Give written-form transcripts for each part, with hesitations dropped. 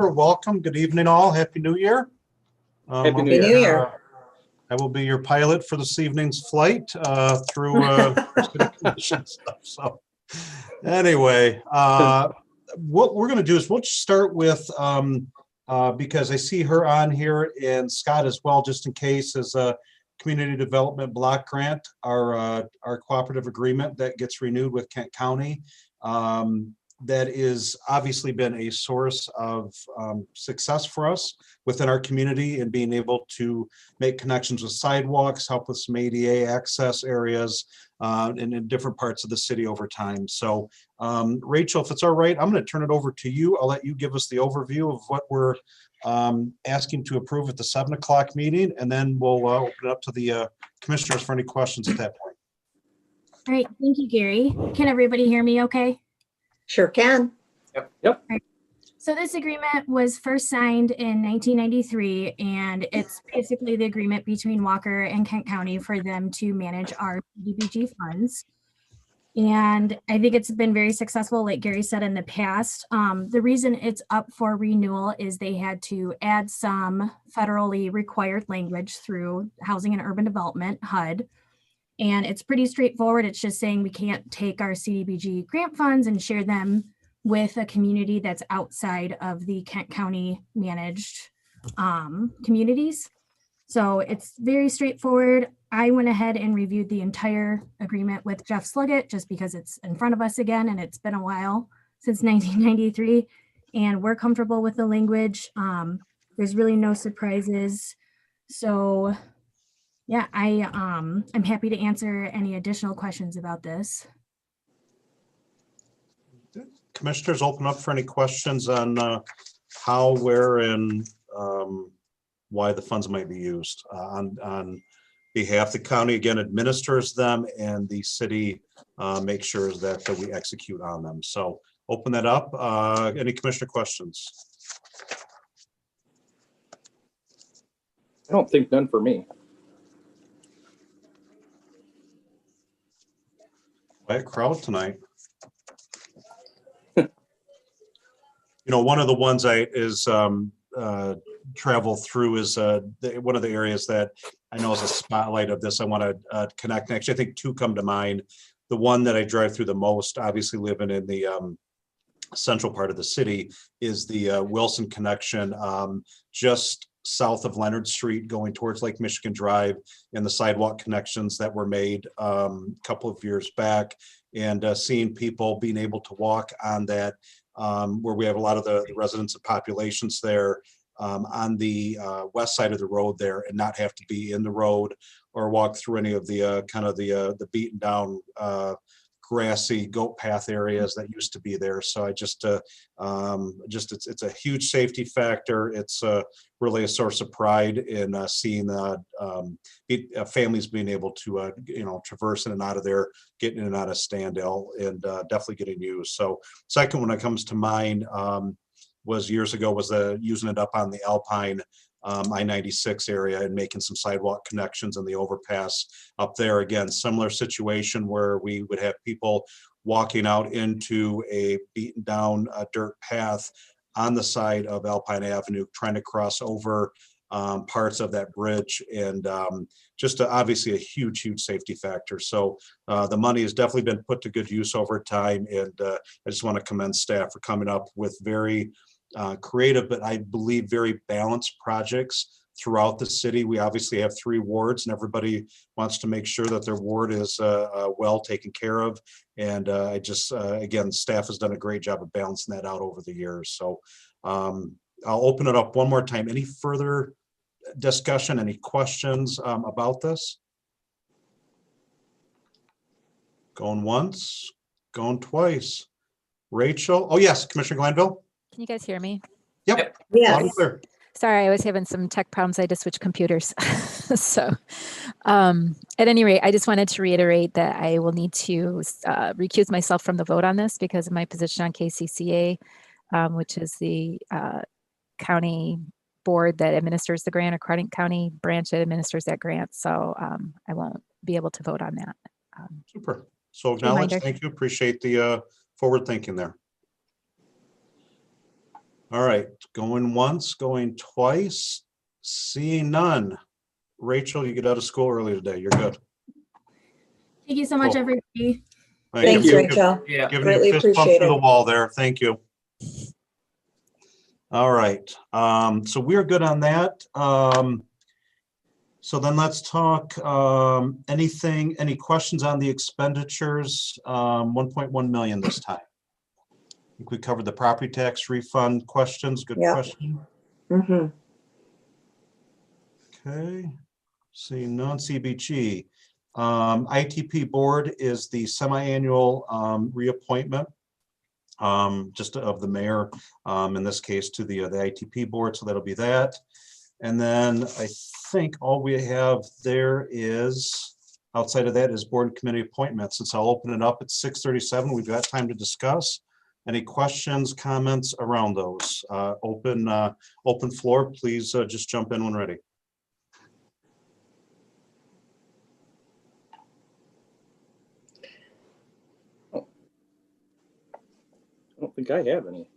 Welcome. Good evening, all. Happy New Year. Happy New Year. I will be your pilot for this evening's flight through city commission stuff. So anyway, what we're going to do is we'll just start with, because I see her on here and Scott as well, just in case, as a community development block grant, our cooperative agreement that gets renewed with Kent County. That is obviously been a source of success for us within our community and being able to make connections with sidewalks, help with some ADA access areas in different parts of the city over time. So Rachel, if it's all right, I'm going to turn it over to you. I'll let you give us the overview of what we're asking to approve at the 7 o'clock meeting, and then we'll open it up to the commissioners for any questions at that point. All right, thank you, Gary. Can everybody hear me okay? Sure can. Yep. Right. So this agreement was first signed in 1993, and it's basically the agreement between Walker and Kent County for them to manage our CDBG funds. And I think it's been very successful, like Gary said in the past. The reason it's up for renewal is they had to add some federally required language through Housing and Urban Development, HUD. And it's pretty straightforward. It's just saying we can't take our CDBG grant funds and share them with a community that's outside of the Kent County managed communities. So it's very straightforward. I went ahead and reviewed the entire agreement with Jeff Sluggett just because it's in front of us again, and it's been a while since 1993, and we're comfortable with the language. There's really no surprises. So yeah, I'm happy to answer any additional questions about this. Commissioners, open up for any questions on how, where, and why the funds might be used on behalf. The county again administers them, and the city makes sure that we execute on them. So open that up. Any commissioner questions? I don't think none for me. Quiet crowd tonight. You know, one of the ones I travel through is one of the areas that I know is a spotlight of this. I want to connect. Actually, I think two come to mind. The one that I drive through the most, obviously living in the central part of the city, is the Wilson connection, just south of Leonard Street going towards Lake Michigan Drive, and the sidewalk connections that were made a couple of years back, and seeing people being able to walk on that, where we have a lot of the residents and populations there on the west side of the road there, and not have to be in the road or walk through any of the kind of the beaten down grassy goat path areas that used to be there. So I just it's a huge safety factor. It's really a source of pride in seeing families being able to traverse in and out of there, getting in and out of Standell, and definitely getting used. So second one that comes to mind was years ago was using it up on the Alpine I-96 area and making some sidewalk connections in the overpass up there. Again, similar situation where we would have people walking out into a beaten down dirt path on the side of Alpine Avenue, trying to cross over parts of that bridge, and just obviously a huge safety factor. So the money has definitely been put to good use over time, and I just want to commend staff for coming up with very creative, but I believe very balanced projects throughout the city. We obviously have 3 wards, and everybody wants to make sure that their ward is well taken care of. And I just, again, staff has done a great job of balancing that out over the years. So I'll open it up one more time. Any further discussion, any questions about this? Going once, going twice. Rachel, oh yes, Commissioner Glanville. Can you guys hear me? Yep. Yes. Loud and clear. Sorry, I was having some tech problems. I had to switch computers. So at any rate, I just wanted to reiterate that I will need to recuse myself from the vote on this because of my position on KCCA, which is the county board that administers the grant, or county branch that administers that grant. So I won't be able to vote on that. Super. So acknowledge. Thank you. Appreciate the forward thinking there. All right, going once, going twice, seeing none. Rachel, you get out of school early today. You're good. Thank you so much, Cool. everybody. Thanks, you. Rachel. Yeah. Giving Greatly you a fist bump appreciate through the it. wall there. Thank you. All right, so we're good on that. So then let's talk, any questions on the expenditures? 1.1 million this time. I think we covered the property tax refund questions. Good Yeah. question. Mm-hmm. Okay, seeing none. CBG. ITP board is the semi-annual reappointment, just of the mayor, in this case to the ITP board, so that'll be that. And then I think all we have there is, outside of that, is board and committee appointments. Since I'll open it up at 6:37, we've got time to discuss. Any questions, comments around those? Open floor, please just jump in when ready. I don't think I have any.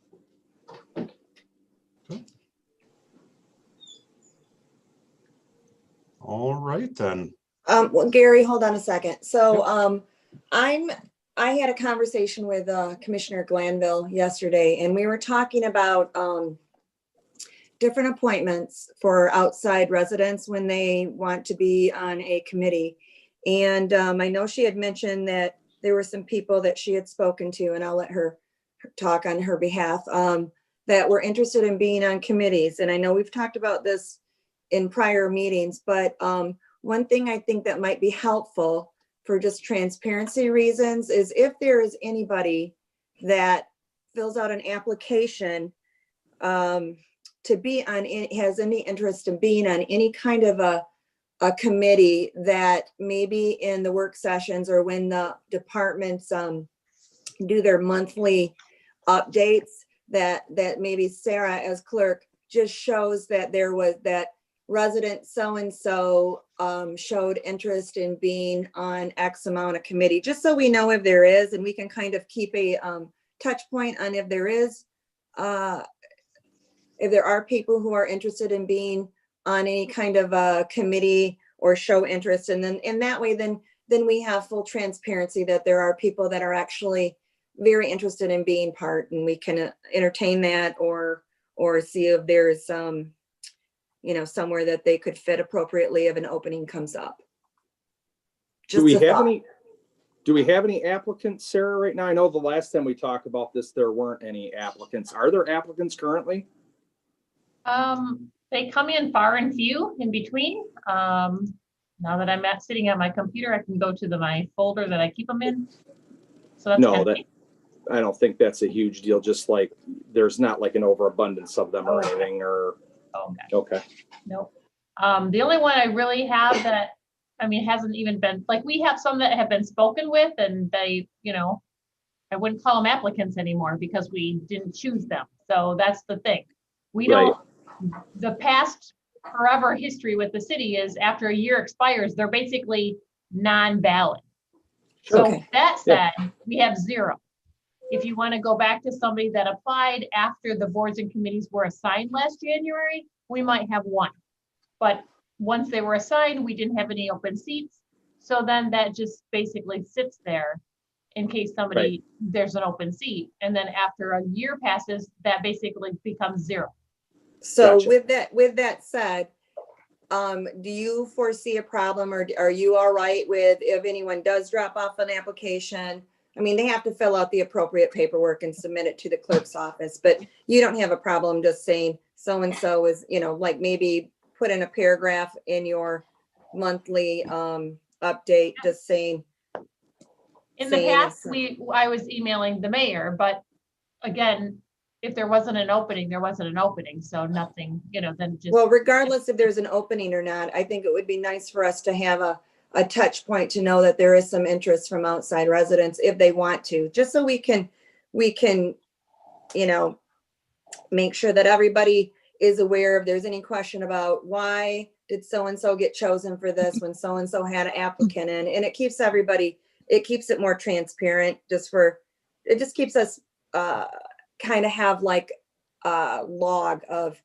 All right, then. Well, Gary, hold on a second. So, I had a conversation with Commissioner Glanville yesterday, and we were talking about different appointments for outside residents when they want to be on a committee. And I know she had mentioned that there were some people that she had spoken to, and I'll let her talk on her behalf, that were interested in being on committees. And I know we've talked about this in prior meetings, but one thing I think that might be helpful for just transparency reasons is if there is anybody that fills out an application to be on, has any interest in being on any kind of a committee, that maybe in the work sessions or when the departments do their monthly updates, that maybe Sarah as clerk just shows that there was that resident so-and-so showed interest in being on X amount of committee, just so we know if there is, and we can kind of keep a touch point on if there is, if there are people who are interested in being on any kind of a committee or show interest. And then in that way, then we have full transparency that there are people that are actually very interested in being part, and we can entertain that or see if there's somewhere that they could fit appropriately if an opening comes up. Do we have any applicants, Sarah, right now? I know the last time we talked about this, there weren't any applicants. Are there applicants currently? They come in far and few in between. Now that I'm sitting at my computer, I can go to my folder that I keep them in. So that's No, I don't think that's a huge deal. Just like there's not like an overabundance of them or anything, or okay. Nope. The only one I really have that, hasn't even been, like, we have some that have been spoken with, and they, I wouldn't call them applicants anymore because we didn't choose them. So that's the thing. We don't, the past forever history with the city is after a year expires, they're basically non-valid. So that said, we have 0. If you want to go back to somebody that applied after the boards and committees were assigned last January, we might have 1. But once they were assigned, we didn't have any open seats. So then that just basically sits there in case somebody, there's an open seat. And then after a year passes, that basically becomes 0. So with that said, do you foresee a problem, or are you all right with if anyone does drop off an application? They have to fill out the appropriate paperwork and submit it to the clerk's office, but you don't have a problem just saying so-and-so is, like maybe put in a paragraph in your monthly update, just saying. In the past, I was emailing the mayor, but again, if there wasn't an opening, there wasn't an opening. So nothing, then just. Well, regardless if there's an opening or not, I think it would be nice for us to have a touch point to know that there is some interest from outside residents if they want to, just so we can, make sure that everybody is aware if there's any question about why did so-and-so get chosen for this when so-and-so had an applicant in, and it keeps it more transparent, it just keeps us kind of have like log of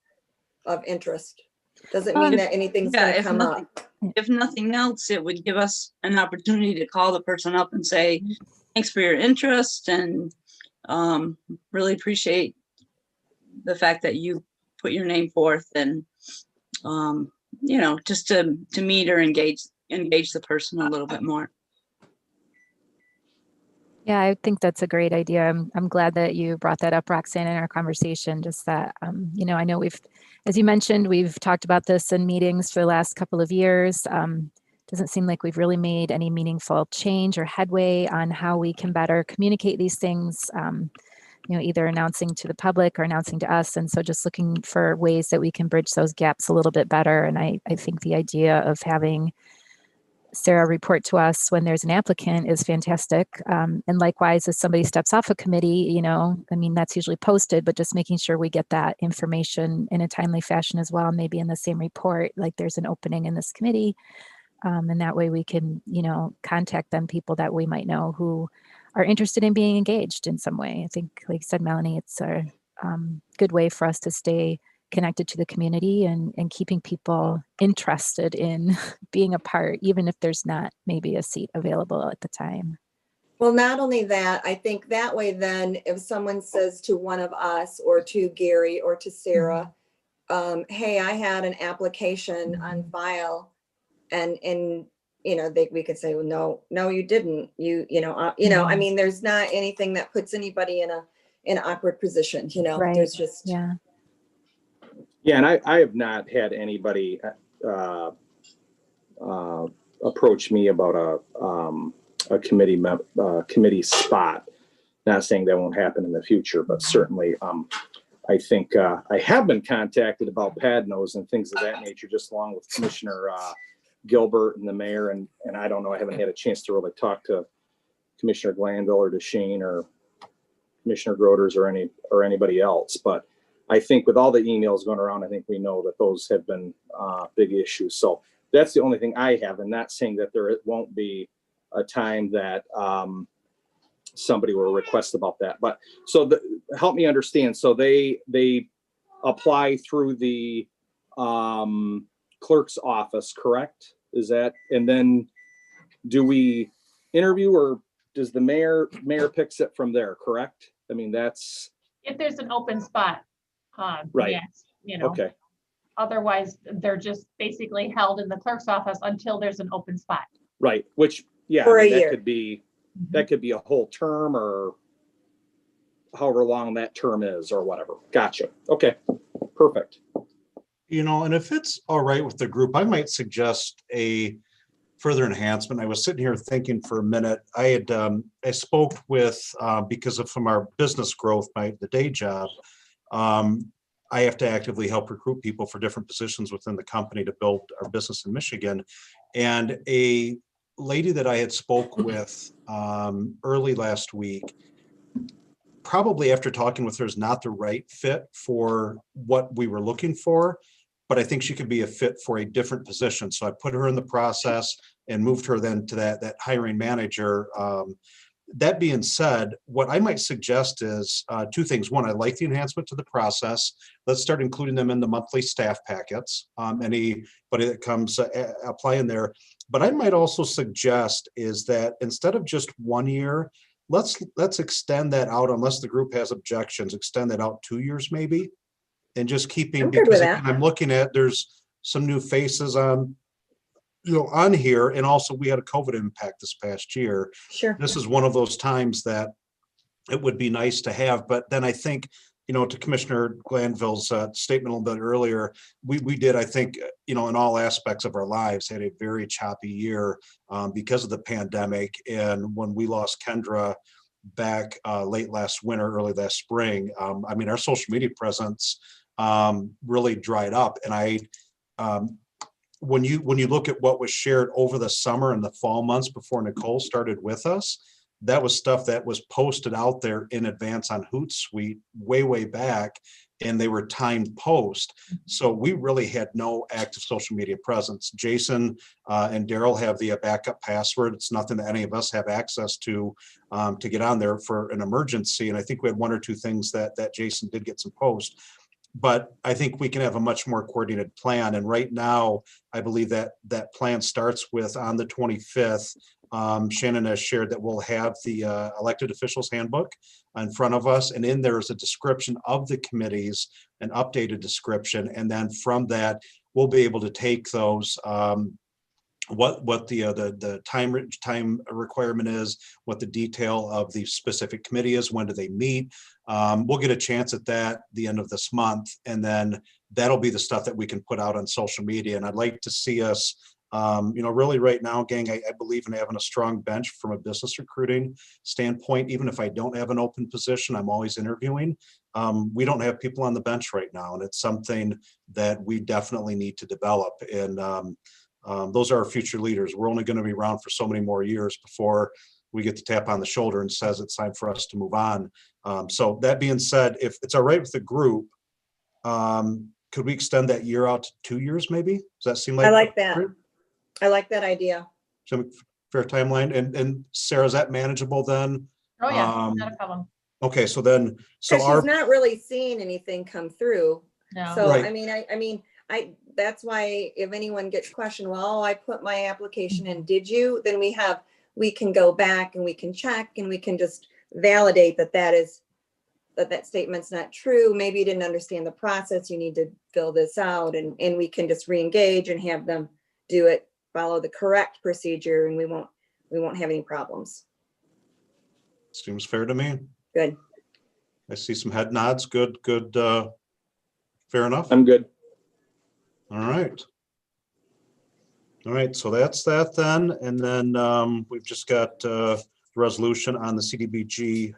interest. Doesn't mean that anything's Yeah, gonna if come nothing- up. If nothing else, it would give us an opportunity to call the person up and say, thanks for your interest, and really appreciate the fact that you put your name forth, and just to meet or engage the person a little bit more. Yeah, I think that's a great idea. I'm glad that you brought that up, Roxanne, in our conversation. Just that, I know as you mentioned, we've talked about this in meetings for the last couple of years. Doesn't seem like we've really made any meaningful change or headway on how we can better communicate these things, either announcing to the public or announcing to us. And so just looking for ways that we can bridge those gaps a little bit better. And I think the idea of having Sarah report to us when there's an applicant is fantastic. And likewise, if somebody steps off a committee, that's usually posted, but just making sure we get that information in a timely fashion as well, maybe in the same report, like there's an opening in this committee. And that way we can, contact them, people that we might know who are interested in being engaged in some way. I think, like you said, Melanie, it's a good way for us to stay connected to the community and keeping people interested in being a part, even if there's not maybe a seat available at the time. Well, not only that, I think that way then if someone says to one of us or to Gary or to Sarah, hey, I had an application on file, and we could say, well, no, you didn't. I mean, there's not anything that puts anybody in an awkward position, Right. There's just. Yeah. Yeah, and I have not had anybody approach me about a committee spot. Not saying that won't happen in the future, but certainly I think I have been contacted about PADNOs and things of that nature, just along with Commissioner Gilbert and the mayor. And I don't know, I haven't had a chance to really talk to Commissioner Glanville or DeShane or Commissioner Groders or anybody else. But I think with all the emails going around, I think we know that those have been big issues. So that's the only thing I have, and not saying that there won't be a time that somebody will request about that. But so help me understand. So they apply through the clerk's office, correct? Is that, and then do we interview, or does the mayor picks it from there, correct? I mean, that's. If there's an open spot. Right. Yes, Okay. Otherwise, they're just basically held in the clerk's office until there's an open spot. Right. Which, yeah, For a that year. could be a whole term, or however long that term is, or whatever. Gotcha. Okay. Perfect. And if it's all right with the group, I might suggest a further enhancement. I was sitting here thinking for a minute. I spoke with, because of from our business growth, the day job, I have to actively help recruit people for different positions within the company to build our business in Michigan. And a lady that I had spoke with early last week, probably after talking with her, is not the right fit for what we were looking for, but I think she could be a fit for a different position. So I put her in the process and moved her then to that hiring manager. That being said, what I might suggest is two things. One, I like the enhancement to the process. Let's start including them in the monthly staff packets. Anybody that comes applying there. But I might also suggest is that instead of just 1 year, let's extend that out, unless the group has objections, extend that out 2 years maybe. And just keeping, I'm good because with that. I'm looking at, there's some new faces on here. And also we had a COVID impact this past year. Sure. This is one of those times that it would be nice to have. But then I think, to Commissioner Glanville's statement a little bit earlier, we did, I think, in all aspects of our lives, had a very choppy year because of the pandemic. And when we lost Kendra back late last winter, early last spring, our social media presence really dried up. And when you look at what was shared over the summer and the fall months before Nicole started with us, that was stuff that was posted out there in advance on Hootsuite way back. and they were timed post. So we really had no active social media presence. Jason and Daryl have the backup password. It's nothing that any of us have access to get on there for an emergency. And I think we had one or two things that Jason did get some post. But I think we can have a much more coordinated plan. And right now, I believe that that plan starts with on the 25th. Shannon has shared that we'll have the elected officials handbook in front of us. And in there is a description of the committees, an updated description. And then from that, we'll be able to take those, what the time requirement is, what the detail of the specific committee is, when do they meet. We'll get a chance at that the end of this month, and then that'll be the stuff that we can put out on social media. And I'd like to see us, really right now, gang, I believe in having a strong bench from a business recruiting standpoint. Even if I don't have an open position, I'm always interviewing. We don't have people on the bench right now, and it's something that we definitely need to develop. And those are our future leaders. We're only going to be around for so many more years before we get the tap on the shoulder and says it's time for us to move on. So that being said, if it's all right with the group, could we extend that year out to 2 years maybe? Does that seem like? I like that. I like that idea. Some fair timeline. And Sarah, is that manageable then? Oh, yeah, not a problem. Okay, so then, so Because our, she's not really seeing anything come through. No. So, Right. I mean, that's why if anyone gets questioned, well, I put my application in, did you? Then we can go back and we can check and we can just validate that statement's not true. Maybe you didn't understand the process. You need to fill this out, and we can just re-engage and have them do it, follow the correct procedure, and we won't have any problems. seems fair to me. Good. I see some head nods. Good. Fair enough. I'm good. All right. All right, so that's that then. And then we've just got the resolution on the CDBG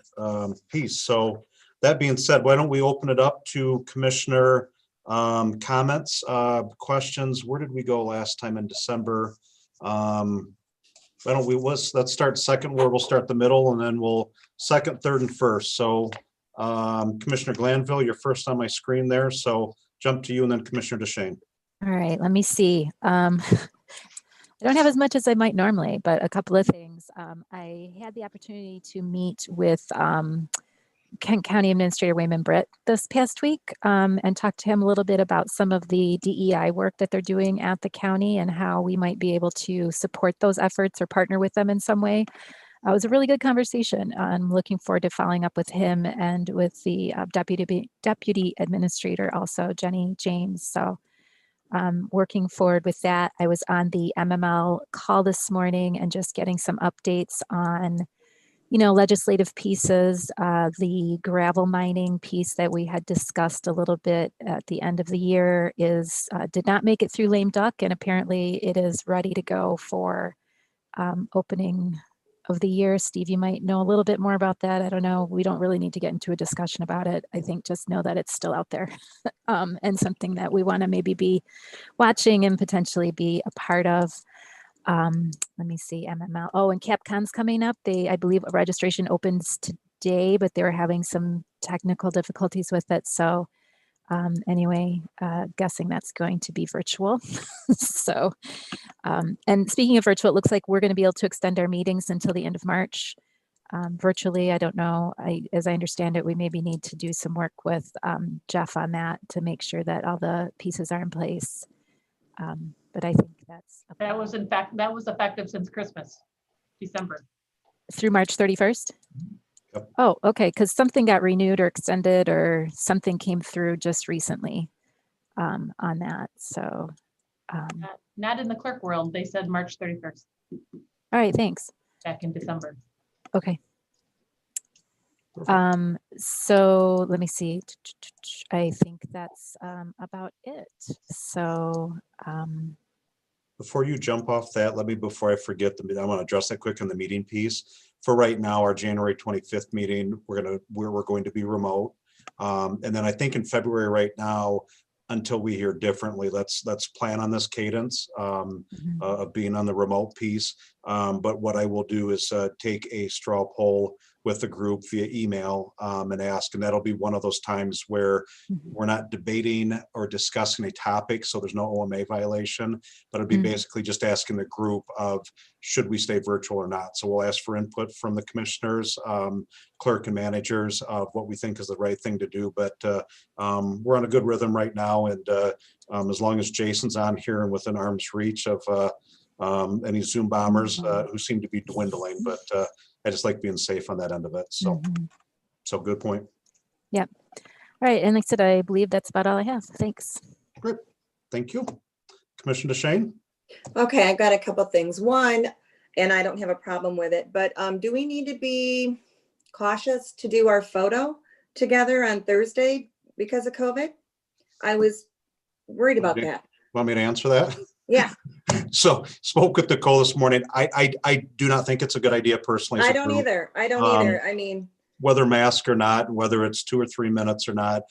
piece. So that being said, why don't we open it up to commissioner comments, questions? Where did we go last time in December? Why don't we, let's start second, where we'll start the middle, and then we'll second, third, and first. So Commissioner Glanville, you're first on my screen there. So jump to you, and then Commissioner DeShane. All right, let me see. I don't have as much as I might normally, but a couple of things. I had the opportunity to meet with Kent County Administrator Wayman Britt this past week and talk to him a little bit about some of the DEI work that they're doing at the county and how we might be able to support those efforts or partner with them in some way. It was a really good conversation. I'm looking forward to following up with him and with the deputy administrator also, Jenny James. So working forward with that. I was on the MML call this morning and just getting some updates on, legislative pieces. The gravel mining piece that we had discussed a little bit at the end of the year did not make it through lame duck, and apparently it is ready to go for opening of the year. Steve, you might know a little bit more about that. I don't know. We don't really need to get into a discussion about it. I think just know that it's still out there and something that we want to maybe be watching and potentially be a part of. Let me see, MML. Oh, and CapCon's coming up. I believe registration opens today, but they were having some technical difficulties with it. So anyway, guessing that's going to be virtual. So, and speaking of virtual, it looks like we're going to be able to extend our meetings until the end of March. Virtually, I don't know. As I understand it, we maybe need to do some work with Jeff on that to make sure that all the pieces are in place. But I think that was effective since Christmas, December. Through March 31st. Yep. Oh, okay. Because something got renewed or extended, or something came through just recently on that. So, not in the clerk world. They said March 31st. All right. Thanks. Back in December. Okay. So let me see. I think that's about it. So. Before you jump off that, before I forget, I want to address that quick on the meeting piece. For right now, our January 25th meeting, we're going to be remote. And then I think in February right now, until we hear differently, let's plan on this cadence of being on the remote piece. But what I will do is take a straw poll with the group via email and ask, and that'll be one of those times where we're not debating or discussing a topic, so there's no OMA violation, but it'd be basically just asking the group of, should we stay virtual or not? So we'll ask for input from the commissioners, clerk and managers of what we think is the right thing to do, but we're on a good rhythm right now, and as long as Jason's on here and within arm's reach of any Zoom bombers who seem to be dwindling, but I just like being safe on that end of it. So, so good point. Yep. All right. And like I said, I believe that's about all I have. Thanks. Great. Thank you. Commissioner DeShane? Okay, I've got a couple things. One, and I don't have a problem with it, but do we need to be cautious to do our photo together on Thursday because of COVID? I was worried about that. Want me to answer that? Yeah, So spoke with Nicole this morning. I do not think it's a good idea personally. as I a don't group, either. I don't either. I mean, whether mask or not, whether it's 2 or 3 minutes or not.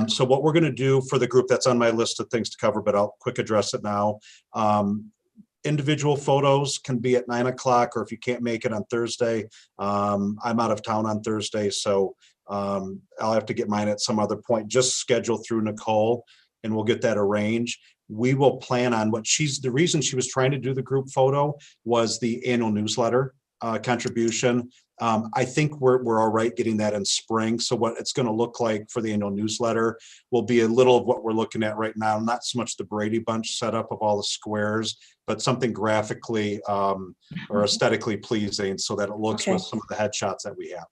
So what we're going to do for the group, that's on my list of things to cover, but I'll quick address it now. Individual photos can be at 9 o'clock, or if you can't make it on Thursday, I'm out of town on Thursday, so I'll have to get mine at some other point. Just schedule through Nicole and we'll get that arranged. We will plan on the reason she was trying to do the group photo was the annual newsletter contribution. I think we're all right getting that in spring. So what it's going to look like for the annual newsletter will be a little of what we're looking at right now. Not so much the Brady Bunch setup of all the squares, but something graphically or aesthetically pleasing so that it looks with some of the headshots that we have.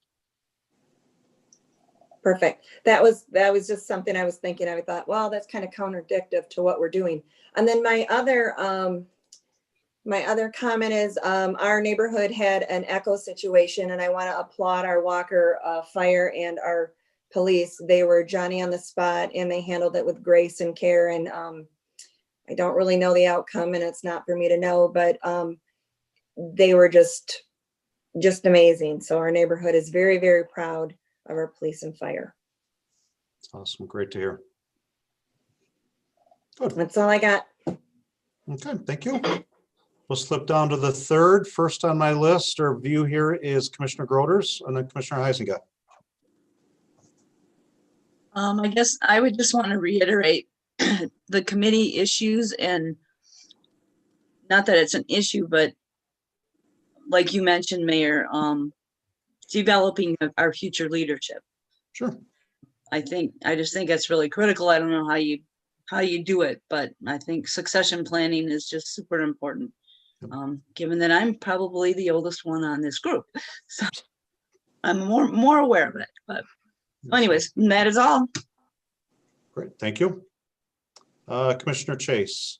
perfect. That was just something I was thinking. I thought, well, that's kind of counteractive to what we're doing. And then my other comment is our neighborhood had an echo situation, and I want to applaud our Walker fire and our police. They were Johnny on the spot, and they handled it with grace and care. And I don't really know the outcome, and it's not for me to know, but they were just amazing. So our neighborhood is very, very proud of our police and fire. Awesome. Great to hear. Good. That's all I got. Okay, thank you. We'll slip down to the third. First on my list or view here is Commissioner Groders and then Commissioner Heisinger. I guess I would just want to reiterate the committee issues, and not that it's an issue, but like you mentioned, Mayor, developing our future leadership. Sure. I just think that's really critical. I don't know how you do it, but I think succession planning is just super important. Given that I'm probably the oldest one on this group, so I'm more aware of it. But anyways, that is all. Great, thank you. Commissioner Chase.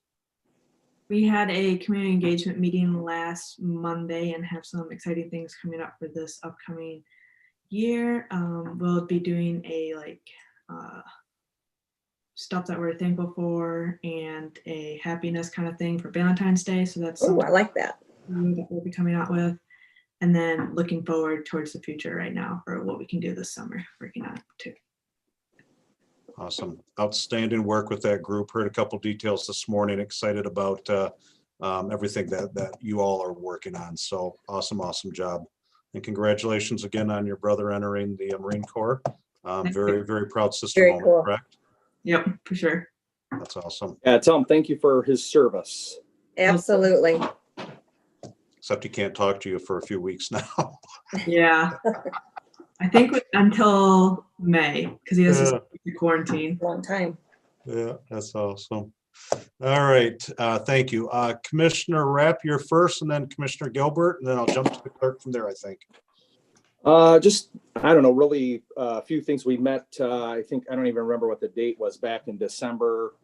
We had a community engagement meeting last Monday and have some exciting things coming up for this upcoming year. We'll be doing a stuff that we're thankful for and a happiness kind of thing for Valentine's Day. So that's Oh, something I like that. that we'll be coming out with. And then looking forward towards the future right now for what we can do this summer, working on it too. Awesome. Outstanding work with that group. Heard a couple details this morning. Excited about everything that you all are working on. So awesome job. And congratulations again on your brother entering the Marine Corps. Very, very proud sister Very moment, cool. correct? Yep, for sure. That's awesome. Yeah, tell him thank you for his service. Absolutely. Except he can't talk to you for a few weeks now. Yeah. I think until May, because he has Yeah. to quarantine. Long time. Yeah, that's awesome. All right, thank you. Commissioner Rapp, you're first, and then Commissioner Gilbert, and then I'll jump to the clerk from there, I think. Just, I don't know, really a few things. We met, I don't even remember what the date was, back in December.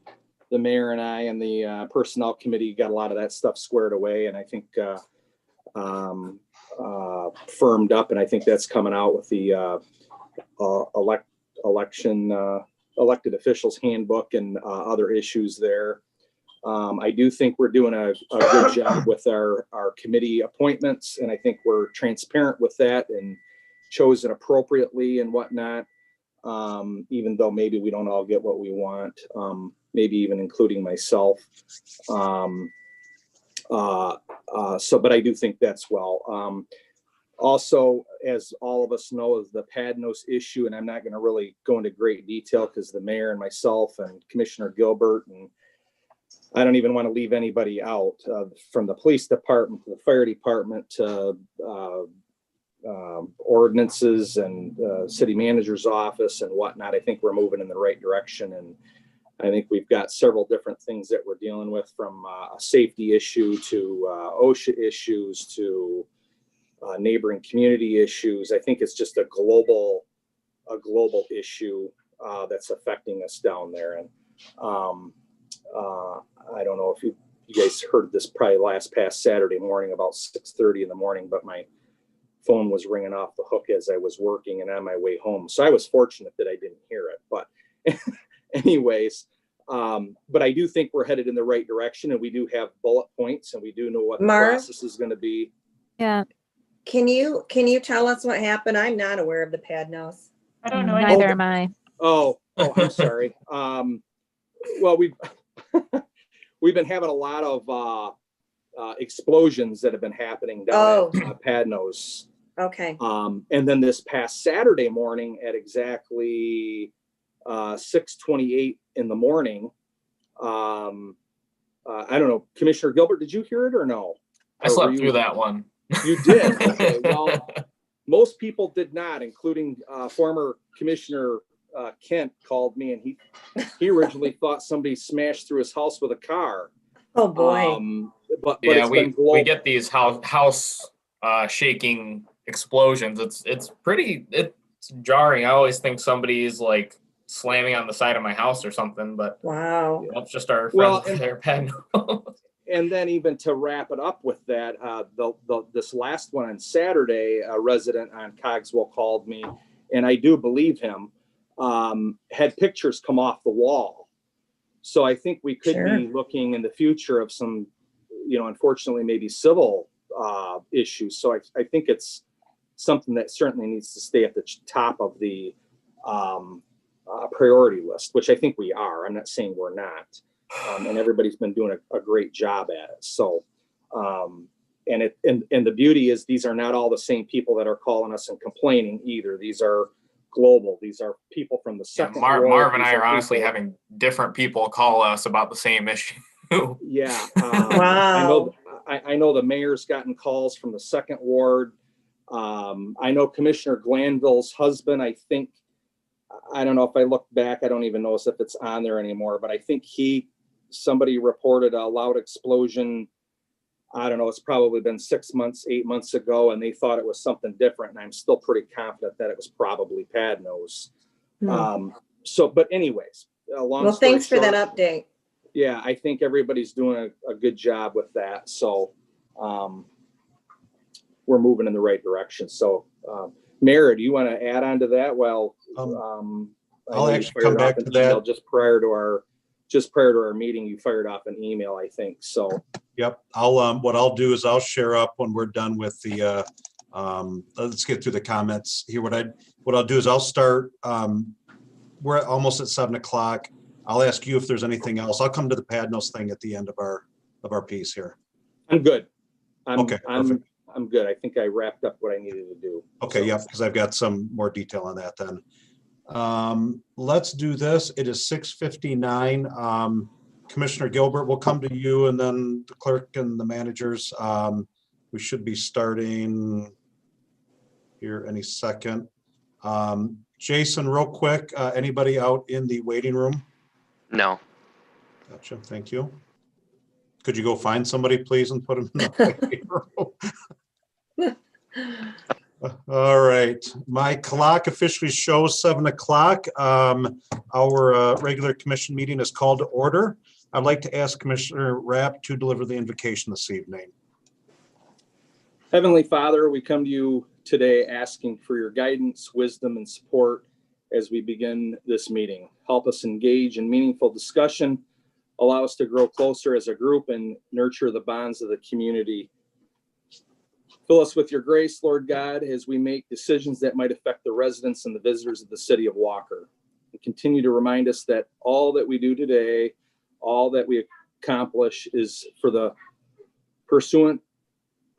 The mayor and I and the personnel committee got a lot of that stuff squared away, and I think firmed up, and I think that's coming out with the elected officials handbook and other issues there. I do think we're doing a good job with our committee appointments, and I think we're transparent with that and chosen appropriately and whatnot, even though maybe we don't all get what we want, maybe even including myself. But I do think that's well. Also, as all of us know, is the Padnos issue, and I'm not going to really go into great detail because the mayor and myself and Commissioner Gilbert, and I don't even want to leave anybody out, from the police department to the fire department to ordinances and city manager's office and whatnot. I think we're moving in the right direction, and I think we've got several different things that we're dealing with, from a safety issue to OSHA issues to neighboring community issues. I think it's just a global issue that's affecting us down there. And I don't know if you guys heard this probably past Saturday morning about 6:30 in the morning, but my phone was ringing off the hook as I was working and on my way home. So I was fortunate that I didn't hear it. But anyways, but I do think we're headed in the right direction, and we do have bullet points, and we do know what the Marv? process is going to be. Yeah, Can you tell us what happened? I'm not aware of the Padnos. I don't know. neither anything. am I. Oh, I'm sorry. Well, we've been having a lot of explosions that have been happening down at Padnos. Okay. And then this past Saturday morning at exactly 6:28 in the morning, I don't know, Commissioner Gilbert, did you hear it or no? I slept through that one. You did? Okay, well, most people did not, including former Commissioner Kent called me, and he originally thought somebody smashed through his house with a car. Oh, boy. But Yeah, it's been global. we get these house shaking explosions. It's jarring. I always think somebody's like slamming on the side of my house or something, but Wow. that's just our Well, friends there, Padnos. And then even to wrap it up with that, this last one on Saturday, a resident on Cogswell called me, and I do believe him, had pictures come off the wall. So I think we could be looking in the future of some, unfortunately, maybe civil issues. So I think it's something that certainly needs to stay at the top of the priority list, which I think we are. I'm not saying we're not. And everybody's been doing a great job at it. So, and the beauty is these are not all the same people that are calling us and complaining either. These are global. These are people from the second ward. Marv and I These are honestly people- having different people call us about the same issue. Yeah. Wow. I know the mayor's gotten calls from the second ward. I know Commissioner Glanville's husband, I don't know if I look back, I don't even know if it's on there anymore, but I think somebody reported a loud explosion. I don't know, it's probably been 6 months, 8 months ago, and they thought it was something different. And I'm still pretty confident that it was probably Padnos. But anyways, Well, thanks for that update. Yeah, I think everybody's doing a good job with that. So we're moving in the right direction. So Mara, do you want to add on to that? Well, I'll actually come back to that. Just prior to our meeting, you fired off an email, I think. So Yep. What I'll do is I'll share up when we're done with the, let's get through the comments here. What I'll do is I'll start, we're almost at 7:00. I'll ask you if there's anything else. I'll come to the Padnos thing at the end of our piece here. I'm good. Okay, perfect. I'm good. I think I wrapped up what I needed to do. Okay, So- yeah, because I've got some more detail on that then. Let's do this. It is 6:59. Commissioner Gilbert, we'll come to you and then the clerk and the managers. We should be starting here any second. Jason, real quick, anybody out in the waiting room? No. Gotcha, thank you. Could you go find somebody, please, and put them in the waiting room? All right, my clock officially shows 7:00. Our regular commission meeting is called to order. I'd like to ask Commissioner Rapp to deliver the invocation this evening. Heavenly Father, we come to you today asking for your guidance, wisdom, and support as we begin this meeting. Help us engage in meaningful discussion, allow us to grow closer as a group, and nurture the bonds of the community. Fill us with your grace, Lord God, as we make decisions that might affect the residents and the visitors of the city of Walker. And continue to remind us that all that we do today, all that we accomplish is for the pursuant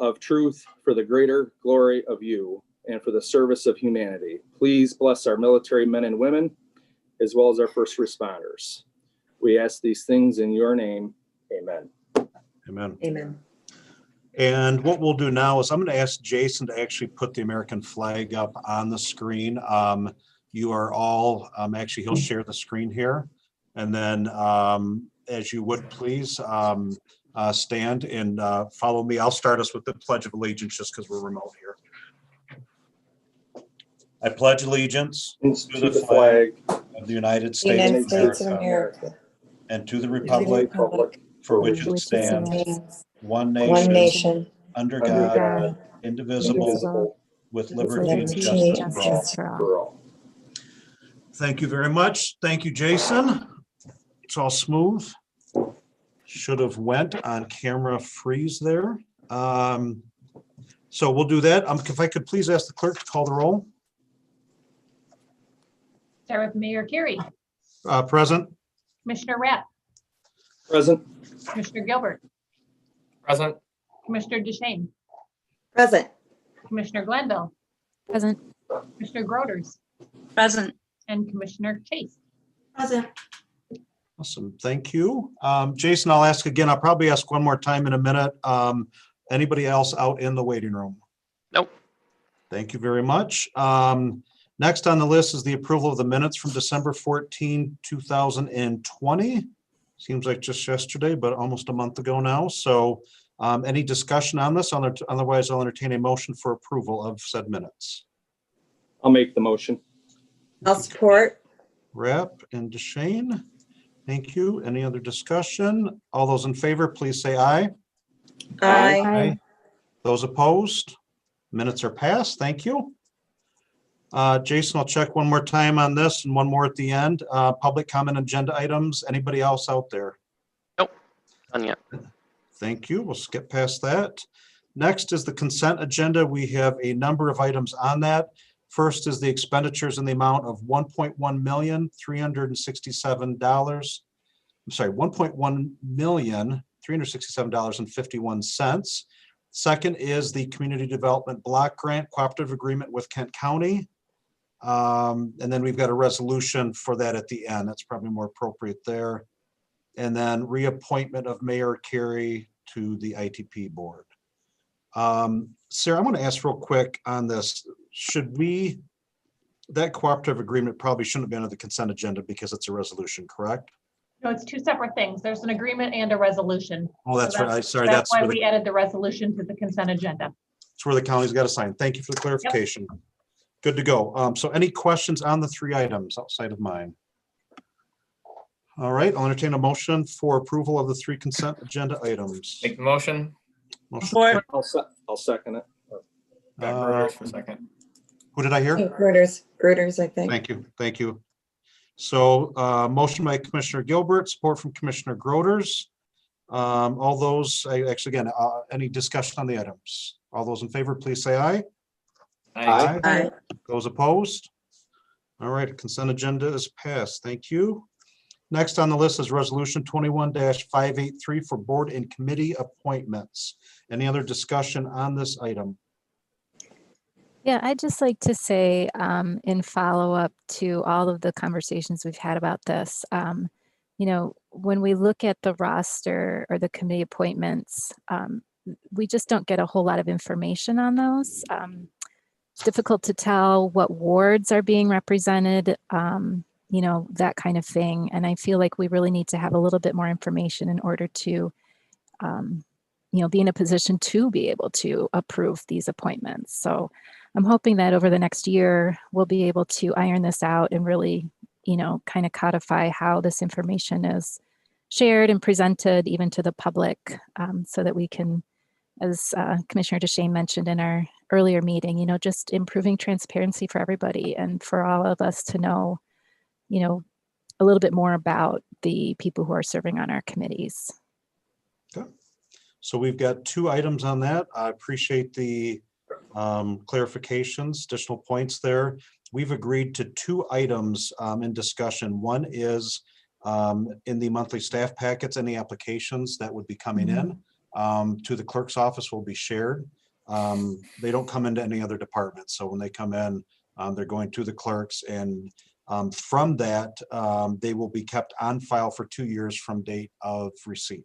of truth for the greater glory of you and for the service of humanity. Please bless our military men and women, as well as our first responders. We ask these things in your name. Amen. Amen. Amen. And what we'll do now is I'm going to ask Jason to actually put the American flag up on the screen. You are all, actually, he'll share the screen here. And then as you would please stand and follow me. I'll start us with the Pledge of Allegiance just because we're remote here. I pledge allegiance To the flag of the United United States States of America. and to the To the republic republic for which it which it stands, stands one one nation, nation, under under God, God, indivisible, indivisible, with with liberty and liberty justice and for all. justice for all. for all. Thank you very much. Thank you, Jason. It's all smooth. Should have went on camera freeze there. So we'll do that. If I could please ask the clerk to call the roll. Start with Mayor Carey, Present. Commissioner Rapp, Present. Commissioner Gilbert, Present. Commissioner DeShane, present. Commissioner Glanville, Present. Commissioner Groders, Present. and Commissioner Chase. Present. Awesome. Thank you. Jason, I'll ask again. I'll probably ask one more time in a minute. Anybody else out in the waiting room? Nope. Thank you very much. Next on the list is the approval of the minutes from December 14, 2020. Seems like just yesterday, but almost a month ago now. So any discussion on this? Otherwise, I'll entertain a motion for approval of said minutes. I'll make the motion. I'll support. Rapp and DeShane. Thank you. Any other discussion? All those in favor, please say aye. Aye. Aye. Those opposed? Minutes are passed. Thank you. Jason, I'll check one more time on this and one more at the end. Public comment agenda items. Anybody else out there? Nope. None yet. Thank you. We'll skip past that. Next is the consent agenda. We have a number of items on that. First is the expenditures in the amount of $1.1,367.51. Second is the Community Development Block Grant Cooperative Agreement with Kent County. And then we've got a resolution for that at the end. That's probably more appropriate there. And then reappointment of Mayor Carey to the ITP board. Sarah, I want to ask real quick on this. That cooperative agreement probably shouldn't have been on the consent agenda because it's a resolution, correct? No, it's two separate things. There's an agreement and a resolution. Oh, that's So right. Sorry, That's why where we added the resolution to the consent agenda. that's where the county's got to sign. Thank you for the clarification. Good to go. So any questions on the three items outside of mine? All right, I'll entertain a motion for approval of the three consent agenda items. Make the motion. Motion- Support. I'll second it. Groders for a second. Who did I hear? Groders, I think. Thank you. Thank you. So motion by Commissioner Gilbert, support from Commissioner Groders. All those, any discussion on the items? All those in favor, please say aye. Aye. Aye. Those opposed? All right, consent agenda is passed. Thank you. Next on the list is Resolution 21-583 for board and committee appointments. Any other discussion on this item? Yeah, I'd just like to say in follow-up to all of the conversations we've had about this, when we look at the roster or the committee appointments, we just don't get a whole lot of information on those. It's difficult to tell what wards are being represented, that kind of thing. And I feel like we really need to have a little bit more information in order to, be in a position to be able to approve these appointments. So I'm hoping that over the next year, we'll be able to iron this out and really, kind of codify how this information is shared and presented even to the public so that we can, as Commissioner DeShane mentioned in our earlier meeting, just improving transparency for everybody and for all of us to know, a little bit more about the people who are serving on our committees. Okay. So we've got two items on that. I appreciate the clarifications, additional points there. We've agreed to two items in discussion. One is in the monthly staff packets, any applications that would be coming in. to the clerk's office will be shared. They don't come into any other department. So when they come in, they're going to the clerks, and from that, they will be kept on file for 2 years from date of receipt.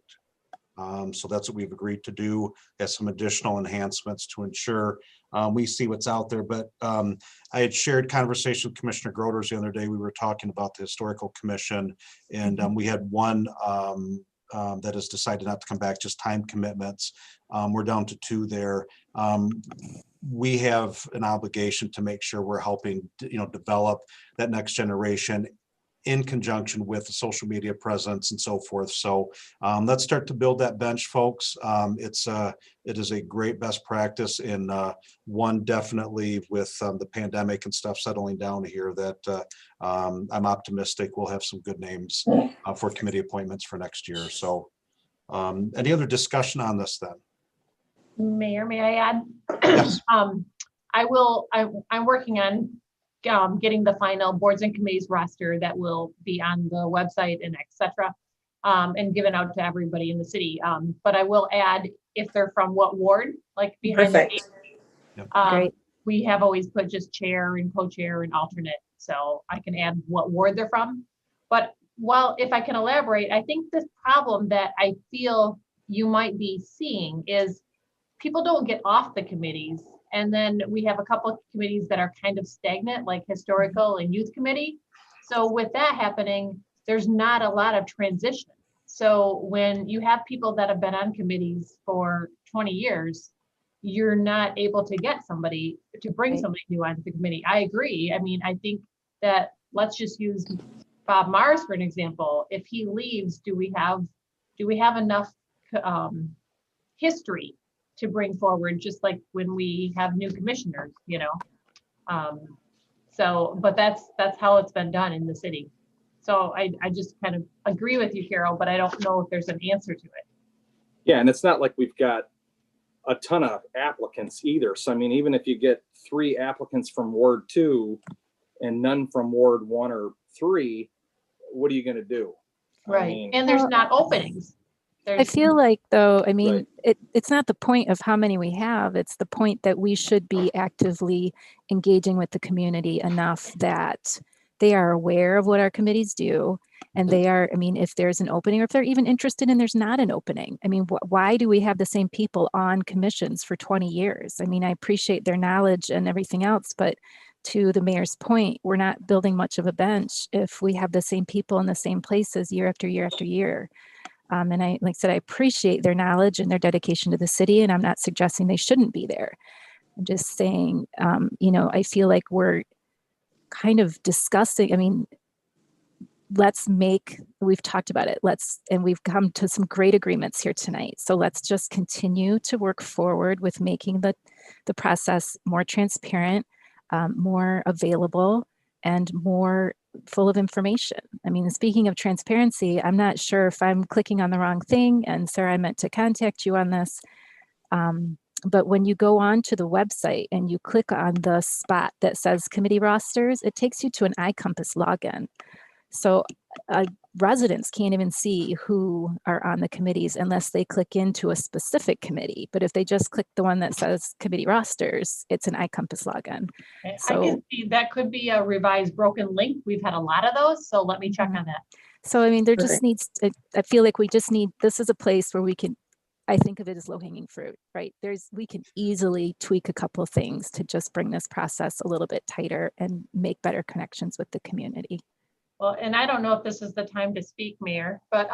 So that's what we've agreed to do, as some additional enhancements to ensure we see what's out there. But I had shared conversation with Commissioner Groders the other day. We were talking about the Historical Commission, and we had one that has decided not to come back, just time commitments. We're down to 2 there. We have an obligation to make sure we're helping, develop that next generation in conjunction with the social media presence and so forth. So let's start to build that bench, folks. It is a great best practice, in one definitely with the pandemic and stuff settling down here, that I'm optimistic we'll have some good names for committee appointments for next year. So any other discussion on this then? Mayor, may I add? Yes. I'm working on getting the final boards and committees roster that will be on the website and etc. And given out to everybody in the city. But I will add, if they're from what ward, like behind the Perfect. gate. Great. We have always put just chair and co-chair and alternate, so I can add what ward they're from. But if I can elaborate, I think this problem that I feel you might be seeing is people don't get off the committees. And then we have a couple of committees that are kind of stagnant, like historical and youth committee. So with that happening, there's not a lot of transition. So when you have people that have been on committees for 20 years, you're not able to get somebody to bring somebody new onto the committee. I agree. I mean, I think that, let's just use Bob Mars for an example. If he leaves, do we have enough history to bring forward, just like when we have new commissioners, but that's how it's been done in the city. So I just kind of agree with you, Carol, but I don't know if there's an answer to it. Yeah, and it's not like we've got a ton of applicants either. So I mean, even if you get 3 applicants from Ward 2 and none from Ward 1 or 3, what are you going to do? Right. I mean, And there's not openings. I feel like, though, I mean, Right. it's not the point of how many we have. It's the point that we should be actively engaging with the community enough that they are aware of what our committees do. And they are, I mean, if there's an opening, or if they're even interested and there's not an opening. I mean, why do we have the same people on commissions for 20 years? I mean, I appreciate their knowledge and everything else, but to the mayor's point, we're not building much of a bench if we have the same people in the same places year after year after year. And like I said, I appreciate their knowledge and their dedication to the city, and I'm not suggesting they shouldn't be there. I'm just saying, I feel like we're kind of discussing, I mean, we've talked about it, and we've come to some great agreements here tonight. So let's just continue to work forward with making the process more transparent, more available, and more full of information. I mean, speaking of transparency, I'm not sure if I'm clicking on the wrong thing, and Sarah, I meant to contact you on this. But when you go on to the website and you click on the spot that says committee rosters, it takes you to an iCompass login. So residents can't even see who are on the committees unless they click into a specific committee. But if they just click the one that says committee rosters, it's an iCompass login. So, I can see that could be a revised broken link. We've had a lot of those, so let me check on that. So, I mean, there Perfect. just needs, I feel like this is a place where we can, I think of it as low-hanging fruit, right? We can easily tweak a couple of things to just bring this process a little bit tighter and make better connections with the community. Well, and I don't know if this is the time to speak, Mayor, but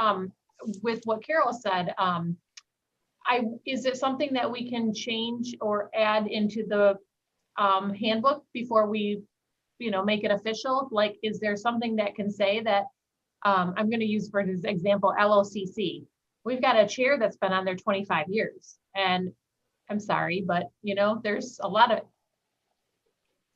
with what Carol said, is it something that we can change or add into the handbook before we, make it official? Like, is there something that can say that, I'm going to use for this example, LOCC. We've got a chair that's been on there 25 years, and I'm sorry, but there's a lot of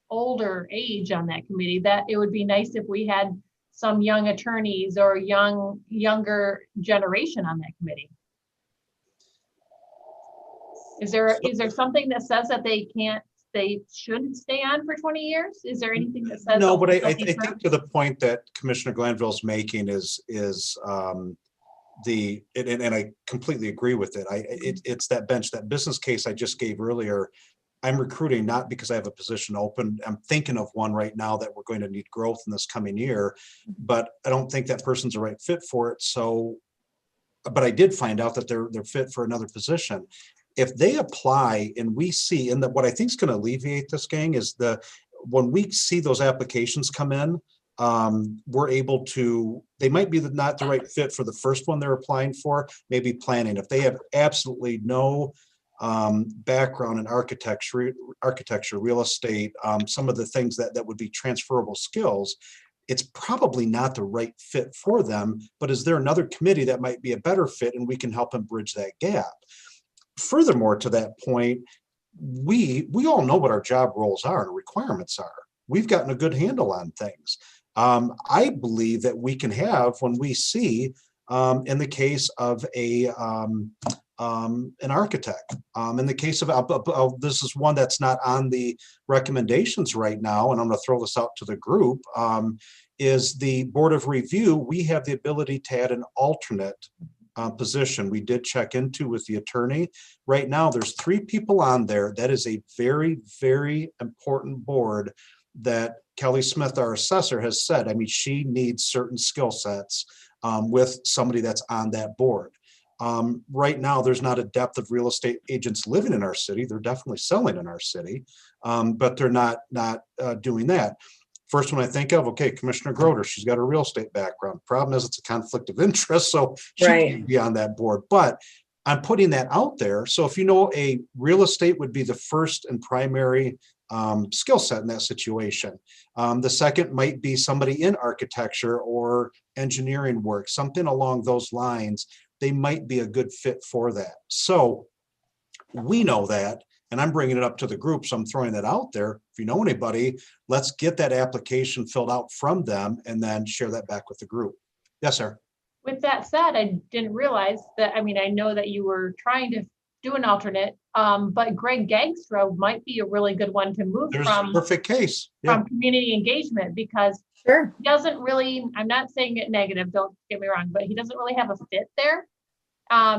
older age on that committee that it would be nice if we had some young attorneys or younger generation on that committee. Is there something that says that they shouldn't stay on for 20 years? Is there anything that says? No, but I think to the point that Commissioner Glanville's making is and I completely agree with it. It's that bench, that business case I just gave earlier. I'm recruiting not because I have a position open. I'm thinking of one right now that we're going to need growth in this coming year, but I don't think that person's the right fit for it. So, but I did find out that they're fit for another position. If they apply and we see, and what I think is going to alleviate this, gang, is when we see those applications come in, we're able to, they might be not the right fit for the first one they're applying for, maybe planning. If they have absolutely no background in architecture, real estate, some of the things that would be transferable skills, it's probably not the right fit for them. But is there another committee that might be a better fit and we can help them bridge that gap? Furthermore, to that point, we all know what our job roles are and requirements are. We've gotten a good handle on things. I believe that we can have, when we see, in the case of an architect, in the case of, this is one that's not on the recommendations right now, and I'm going to throw this out to the group, is the Board of Review. We have the ability to add an alternate position. We did check into with the attorney. Right now, there's 3 people on there. That is a very, very important board that Kelly Smith, our assessor, has said, I mean, she needs certain skill sets with somebody that's on that board. Right now, there's not a depth of real estate agents living in our city. They're definitely selling in our city, but they're not doing that. First one I think of, okay, Commissioner Groder, she's got a real estate background. Problem is, it's a conflict of interest, so she can't be on that board. But I'm putting that out there. So if you know, a real estate would be the first and primary skill set in that situation. The second might be somebody in architecture or engineering work, something along those lines. They might be a good fit for that. So we know that, and I'm bringing it up to the group, so I'm throwing that out there. If you know anybody, let's get that application filled out from them and then share that back with the group. Yes, sir. With that said, I didn't realize that, I mean, I know that you were trying to do an alternate, but Greg Gagstra might be a really good one to move There's from. a perfect case. From community engagement, because he doesn't really, I'm not saying it negative, don't get me wrong, but he doesn't really have a fit there,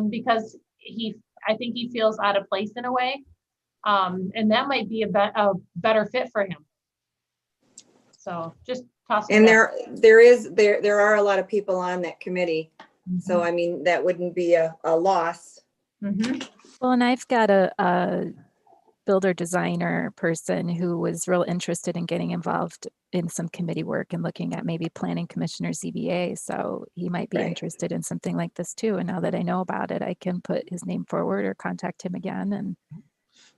because I think he feels out of place in a way. And that might be a better fit for him. So just toss it. And there are a lot of people on that committee. Mm-hmm. So, I mean, that wouldn't be a loss. Mm-hmm. Well, and I've got a builder designer person who was real interested in getting involved in some committee work and looking at maybe planning commissioner ZBA. So he might be interested in something like this too. And now that I know about it, I can put his name forward or contact him again and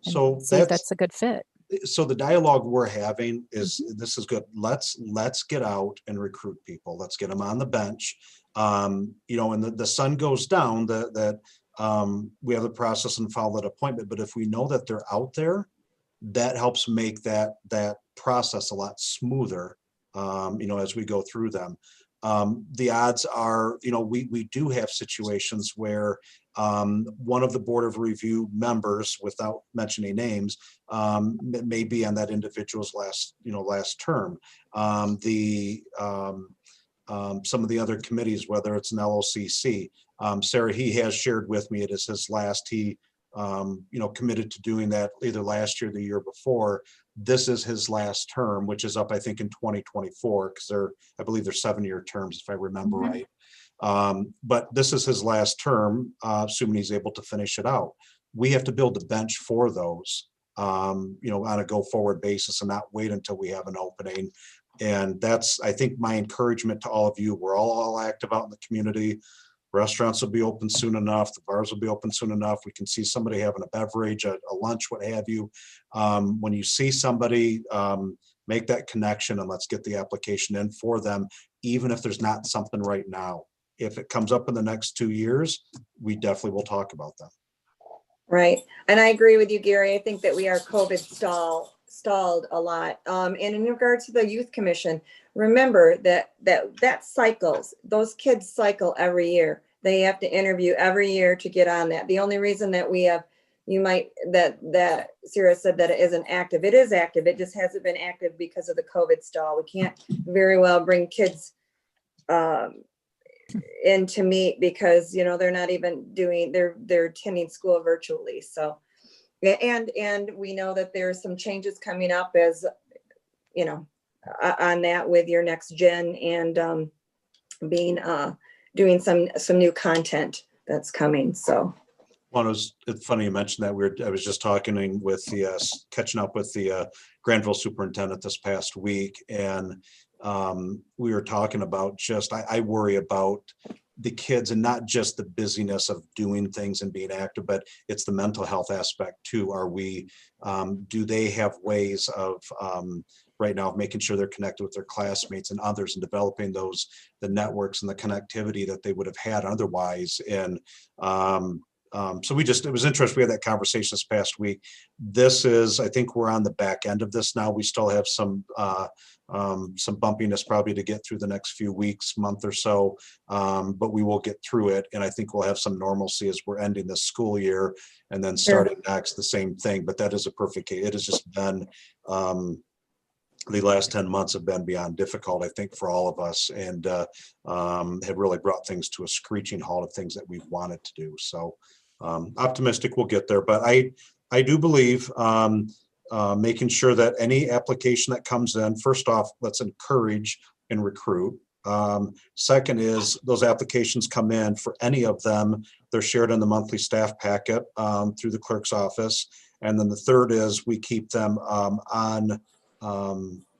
so see if that's a good fit. So the dialogue we're having is, this is good. Let's get out and recruit people. Let's get them on the bench. You know, and the sun goes down, we have the process and follow that appointment. But if we know that they're out there, that helps make that process a lot smoother, you know, as we go through them. The odds are, you know, we do have situations where one of the Board of Review members, without mentioning names, may be on that individual's last term. Some of the other committees, whether it's an LOCC, Sarah, he has shared with me it is his last. He you know, committed to doing that either last year or the year before. This is his last term, which is up, I think, in 2024, because I believe they're 7-year terms, if I remember right. But this is his last term, assuming he's able to finish it out. We have to build a bench for those, you know, on a go-forward basis and not wait until we have an opening. And that's, I think, my encouragement to all of you. We're all active out in the community. Restaurants will be open soon enough. The bars will be open soon enough. We can see somebody having a beverage, a lunch, what have you. When you see somebody, make that connection and let's get the application in for them, even if there's not something right now. If it comes up in the next 2 years, we definitely will talk about them. Right. And I agree with you, Gary. I think that we are COVID stalled a lot. And in regards to the youth commission, remember that cycles. Those kids cycle every year. They have to interview every year to get on that. The only reason that we have, that Sarah said that it isn't active. It is active. It just hasn't been active because of the COVID stall. We can't very well bring kids in to meet because, you know, they're not even doing, they're attending school virtually. So, and we know that there's some changes coming up as, you know, on that with your next gen and being, doing some new content that's coming. So. Well, it's funny you mentioned that. I was just talking with catching up with the Granville superintendent this past week, and we were talking about I worry about the kids and not just the busyness of doing things and being active, but it's the mental health aspect too. Do they have ways of right now of making sure they're connected with their classmates and others and developing the networks and the connectivity that they would have had otherwise? And so it was interesting. We had that conversation this past week. I think we're on the back end of this now. We still have some bumpiness probably to get through the next few weeks, month or so, but we will get through it. And I think we'll have some normalcy as we're ending this school year and then starting next, the same thing. But that is a perfect case. It has just been, the last 10 months have been beyond difficult, I think, for all of us, and have really brought things to a screeching halt of things that we've wanted to do. So optimistic we'll get there. But I do believe making sure that any application that comes in, first off, let's encourage and recruit. Second is those applications come in, for any of them, they're shared in the monthly staff packet through the clerk's office. And then the third is we keep them on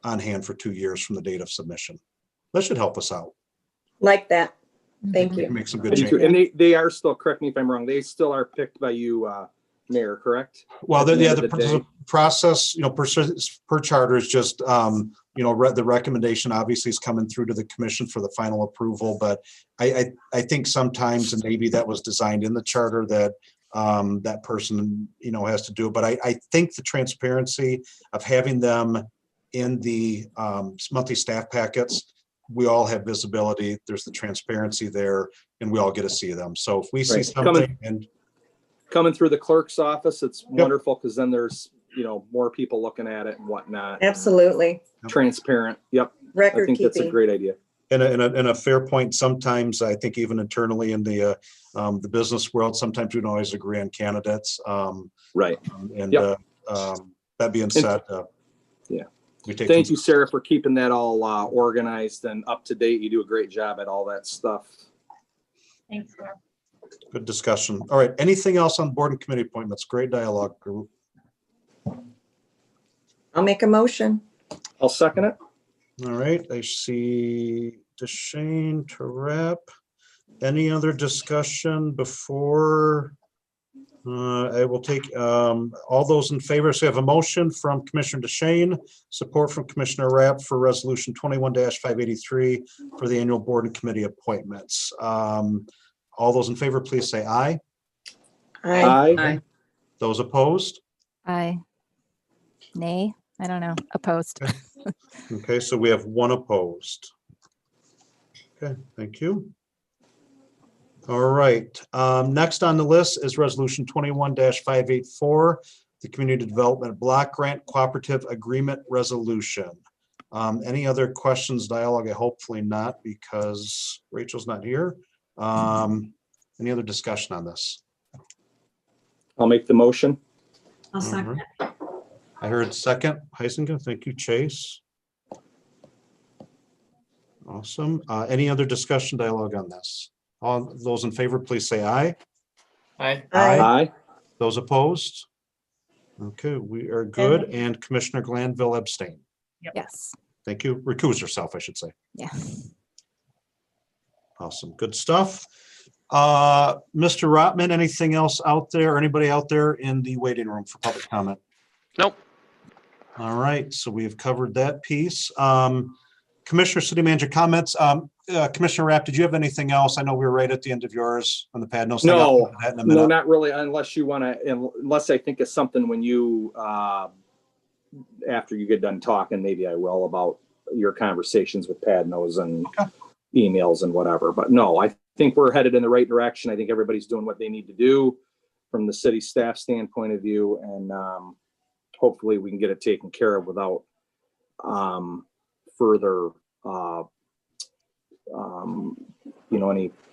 hand for 2 years from the date of submission. That should help us out. Like that. Thank We you. can make some good Thank changes. you. And they are still, correct me if I'm wrong, they still are picked by you, Mayor, correct? Well, At the end of the the day? process, per charter is just, the recommendation obviously is coming through to the commission for the final approval. But I think sometimes, and maybe that was designed in the charter, that that person, has to do it. But I think the transparency of having them in the monthly staff packets, we all have visibility. There's the transparency there, and we all get to see them. So if we see Right. something Coming through the clerk's office, it's wonderful because then there's, more people looking at it and whatnot. Absolutely. Transparent. Yep. I Record think that's a keeping. great idea. and a fair point. Sometimes I think even internally in the business world, sometimes we don't always agree on candidates. Right. And Yep. that being said, yeah. Thank you, Sarah, for keeping that all organized and up to date. You do a great job at all that stuff. Thanks, Sarah. Good discussion. All right. Anything else on board and committee appointments? Great dialogue, group. I'll make a motion. I'll second it. All right. I see DeShane to wrap. Any other discussion before I will take all those in favor? So we have a motion from Commissioner DeShane, support from Commissioner Rapp for resolution 21-583 for the annual board and committee appointments. All those in favor, please say aye. Aye. Aye. Those opposed? Aye. Nay, I don't know. Opposed. Okay, so we have one opposed. Okay, thank you. All right, next on the list is resolution 21-584, the Community Development Block Grant Cooperative Agreement Resolution. Any other questions, dialogue? Hopefully not, because Rachel's not here. Any other discussion on this? I'll make the motion. I'll second. I heard second, Heisinger. Thank you, Chase. Awesome. Any other discussion, dialogue on this? All those in favor, please say aye. Aye. Aye. Those opposed? Okay, we are good. And Commissioner Glanville abstain. Yes. Thank you. Recuse yourself, I should say. Yeah. Awesome. Good stuff. Mr. Rotman, anything else out there? Anybody out there in the waiting room for public comment? Nope. All right, so we've covered that piece. Commissioner, City Manager comments. Commissioner Rapp, did you have anything else? I know we were right at the end of yours on the pad. No, No, not really, unless you want to, unless I think of something when you, after you get done talking, maybe I will, about your conversations with Padnos and emails and whatever. But no, I think we're headed in the right direction. I think everybody's doing what they need to do from the city staff standpoint of view. And hopefully we can get it taken care of without further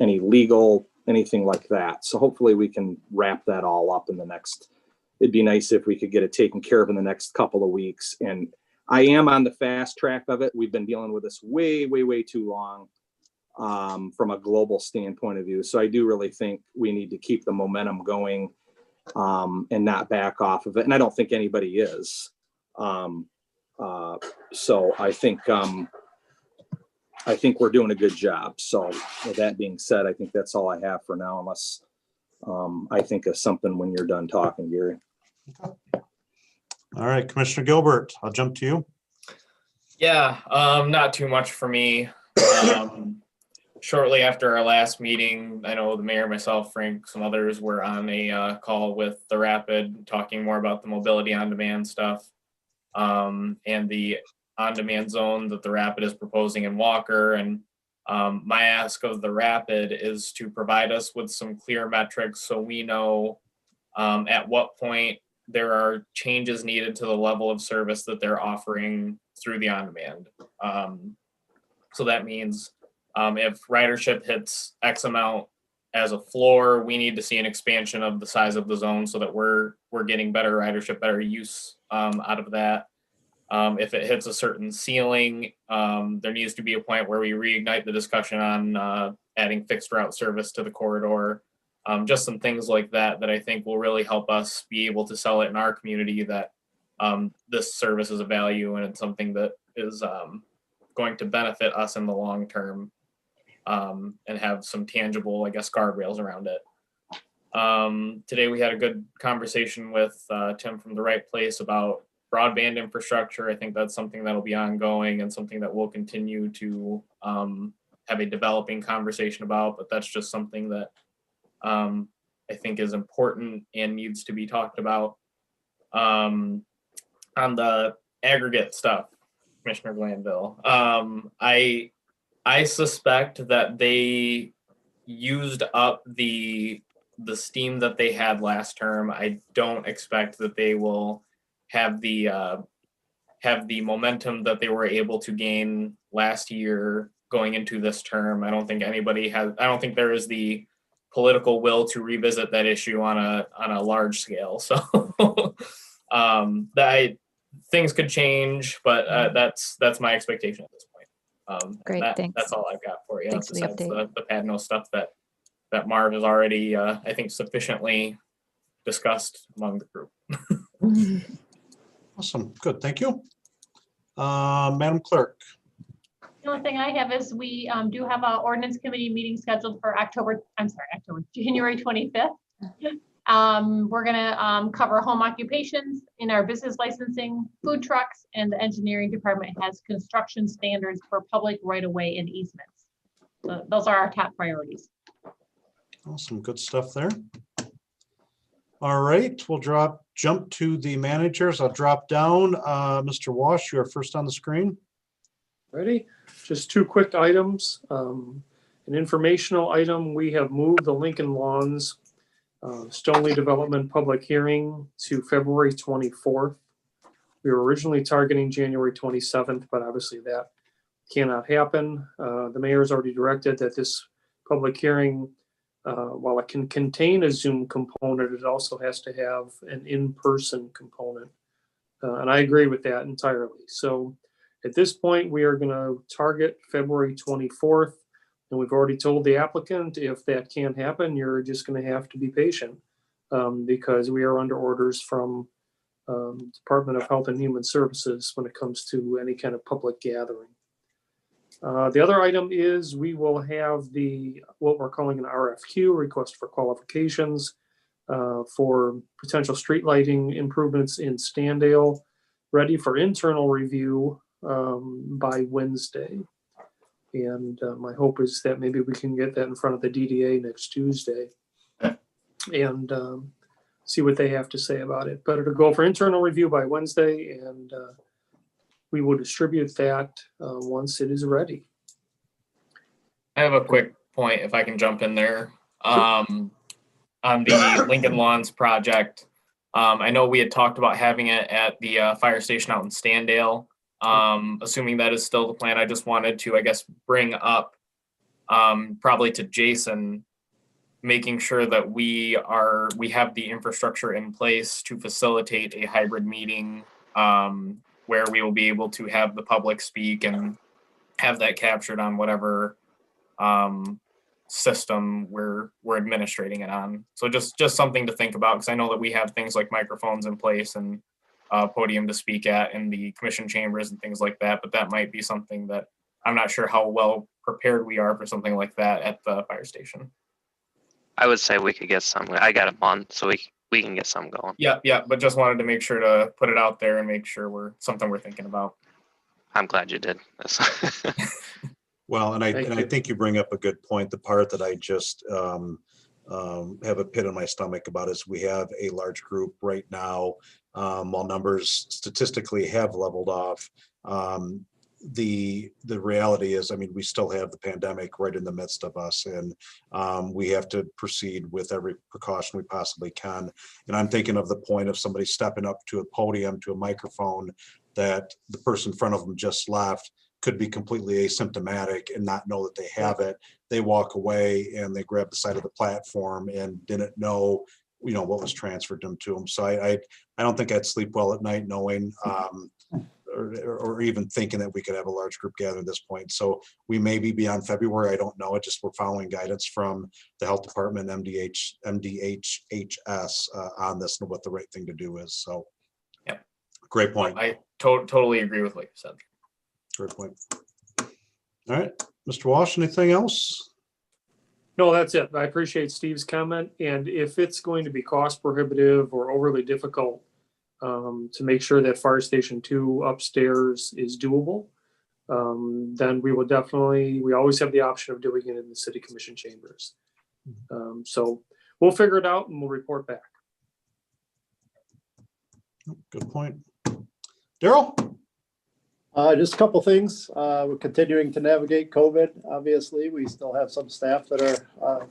any legal, anything like that. So hopefully we can wrap that all up in the next, it'd be nice if we could get it taken care of in the next couple of weeks. And I am on the fast track of it. We've been dealing with this way, way, way too long from a global standpoint of view. So I do really think we need to keep the momentum going and not back off of it. And I don't think anybody is. So I think we're doing a good job. So with that being said, I think that's all I have for now, unless I think of something when you're done talking, Gary. All right, Commissioner Gilbert, I'll jump to you. Yeah, not too much for me. Shortly after our last meeting, I know the mayor, myself, Frank, some others were on a call with the Rapid, talking more about the mobility on-demand stuff and the on-demand zone that the Rapid is proposing in Walker. And my ask of the Rapid is to provide us with some clear metrics so we know at what point there are changes needed to the level of service that they're offering through the on-demand. So that means if ridership hits X amount as a floor, we need to see an expansion of the size of the zone so that we're getting better ridership, better use out of that. If it hits a certain ceiling, there needs to be a point where we reignite the discussion on adding fixed route service to the corridor. Just some things like that I think will really help us be able to sell it in our community that this service is a value and it's something that is going to benefit us in the long term and have some tangible, I guess, guardrails around it. Today we had a good conversation with Tim from The Right Place about broadband infrastructure. I think that's something that'll be ongoing and something that we'll continue to have a developing conversation about, but that's just something that I think is important and needs to be talked about. On the aggregate stuff, Commissioner Glanville, I suspect that they used up the steam that they had last term. I don't expect that they will have the momentum that they were able to gain last year going into this term. I don't think there is the political will to revisit that issue on a large scale. So things could change, but that's my expectation at this point. Great, thanks. That's all I've got for you. Thanks for the update. The PADNO stuff that Marv has already, I think, sufficiently discussed among the group. Awesome, good, thank you. Madam Clerk. The only thing I have is we do have an ordinance committee meeting scheduled for January 25th. We're gonna cover home occupations in our business licensing, food trucks, and the engineering department has construction standards for public right-of-way and easements. So those are our top priorities. Awesome, good stuff there. All right, we'll jump to the managers. I'll drop down. Mr. Wash, you are first on the screen. Ready? Just two quick items. An informational item, we have moved the Lincoln Lawns Stoneley Development public hearing to February 24th. We were originally targeting January 27th, but obviously that cannot happen. The mayor has already directed that this public hearing, while it can contain a Zoom component, it also has to have an in-person component. And I agree with that entirely. So at this point, we are going to target February 24th. And we've already told the applicant, if that can't happen, you're just going to have to be patient because we are under orders from Department of Health and Human Services when it comes to any kind of public gathering. The other item is we will have what we're calling an RFQ, request for qualifications, for potential street lighting improvements in Standale, ready for internal review by Wednesday. And my hope is that maybe we can get that in front of the DDA next Tuesday and see what they have to say about it. But it'll go for internal review by Wednesday, and we will distribute that once it is ready. I have a quick point, if I can jump in there. On the Lincoln Lawns project, I know we had talked about having it at the fire station out in Standale. Assuming that is still the plan, I just wanted to, I guess, bring up probably to Jason, making sure that we have the infrastructure in place to facilitate a hybrid meeting, where we will be able to have the public speak and have that captured on whatever system we're administrating it on. So just something to think about, because I know that we have things like microphones in place and podium to speak at in the commission chambers and things like that, but that might be something that I'm not sure how well prepared we are for something like that at the fire station. I would say we could get some. I got a month, so we can get some going. Yeah, but just wanted to make sure to put it out there and make sure we're thinking about. I'm glad you did this. Well, and I Thank you. think you bring up a good point. The part that I just have a pit in my stomach about is we have a large group right now, while numbers statistically have leveled off. The reality is, I mean, we still have the pandemic right in the midst of us, and we have to proceed with every precaution we possibly can. And I'm thinking of the point of somebody stepping up to a podium, to a microphone, that the person in front of them just left could be completely asymptomatic and not know that they have it. They walk away and they grab the side of the platform and didn't know, what was transferred to them. So I don't think I'd sleep well at night knowing, or even thinking that we could have a large group gather at this point. So we may be beyond February. I don't know. It just, we're following guidance from the health department, MDHHS on this and what the right thing to do is. So yeah, great point. I totally agree with what you said. Great point. All right, Mr. Walsh, anything else? No, that's it. I appreciate Steve's comment. And if it's going to be cost prohibitive or overly difficult to make sure that Fire Station 2 upstairs is doable, then we always have the option of doing it in the city commission chambers. So we'll figure it out and we'll report back. Good point. Daryl? Just a couple things. We're continuing to navigate COVID. Obviously, we still have some staff that are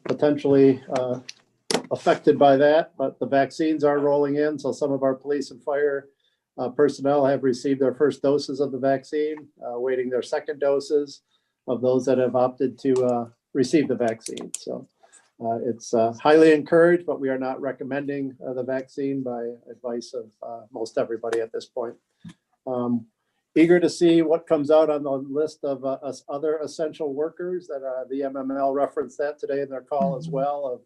potentially affected by that, but the vaccines are rolling in. So some of our police and fire personnel have received their first doses of the vaccine, waiting their second doses of those that have opted to receive the vaccine. So it's highly encouraged, but we are not recommending the vaccine by advice of most everybody at this point. Eager to see what comes out on the list of us other essential workers that the MML referenced that today in their call as well.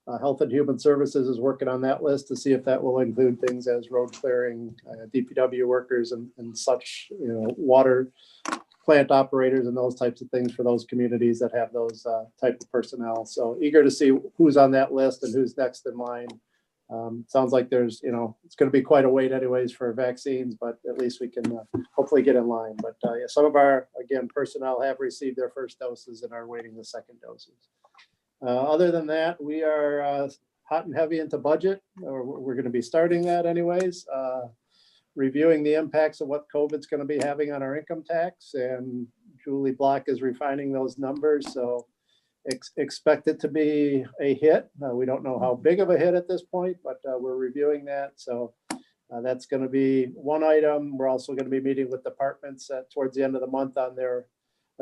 Of Health and Human Services is working on that list to see if that will include things as road clearing, DPW workers and such, water plant operators and those types of things for those communities that have those type of personnel. So eager to see who's on that list and who's next in line. Sounds like there's, it's going to be quite a wait anyways for vaccines, but at least we can hopefully get in line. But yeah, some of our, again, personnel have received their first doses and are waiting the second doses. Other than that, we are hot and heavy into budget, or we're going to be starting that anyways, reviewing the impacts of what COVID's going to be having on our income tax, and Julie Block is refining those numbers. So expect it to be a hit. We don't know how big of a hit at this point, but we're reviewing that. So that's going to be one item. We're also going to be meeting with departments towards the end of the month on their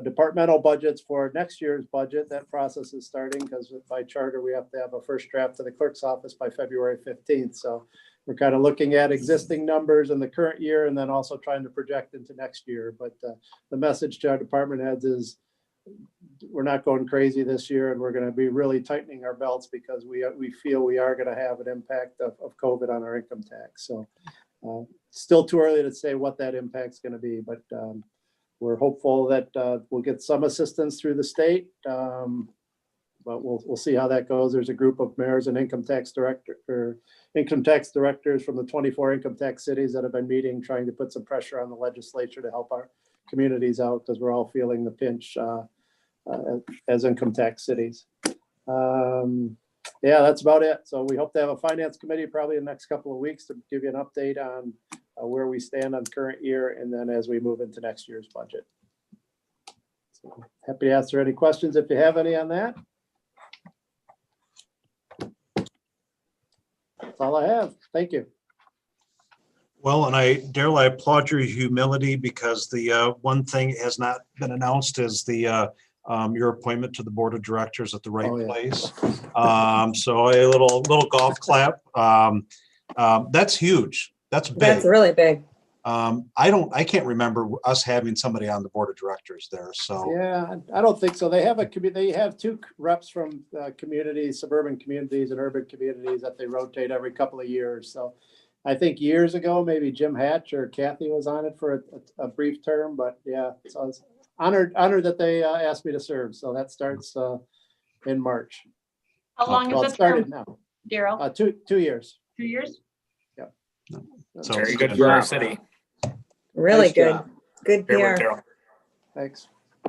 departmental budgets for next year's budget. That process is starting because by charter, we have to have a first draft to the clerk's office by February 15th. So we're kind of looking at existing numbers in the current year and then also trying to project into next year. But the message to our department heads is we're not going crazy this year, and we're going to be really tightening our belts because we feel we are going to have an impact of COVID on our income tax. So still too early to say what that impact's going to be, but we're hopeful that we'll get some assistance through the state, but we'll see how that goes. There's a group of mayors and income tax directors from the 24 income tax cities that have been meeting, trying to put some pressure on the legislature to help our communities out because we're all feeling the pinch as income tax cities. Yeah, that's about it. So we hope to have a finance committee probably in the next couple of weeks to give you an update on where we stand on current year and then as we move into next year's budget. So happy to answer any questions if you have any on that. That's all I have. Thank you. Well, and Daryl, I applaud your humility because the one thing has not been announced is the your appointment to the board of directors at the right Oh, yeah. place. So a little golf clap. That's huge. That's big. That's really big. I can't remember us having somebody on the board of directors there. So Yeah, I don't think so. They have they have two reps from communities, suburban communities and urban communities that they rotate every couple of years. So I think years ago, maybe Jim Hatch or Kathy was on it for a brief term, but yeah, so I was honored that they asked me to serve. So that starts in March. How long Well, is it the term, started now. Daryl? 2 years. 2 years? So Very it's good for our city. Really Nice good. job. Good Great work, PR. Daryl. Thanks.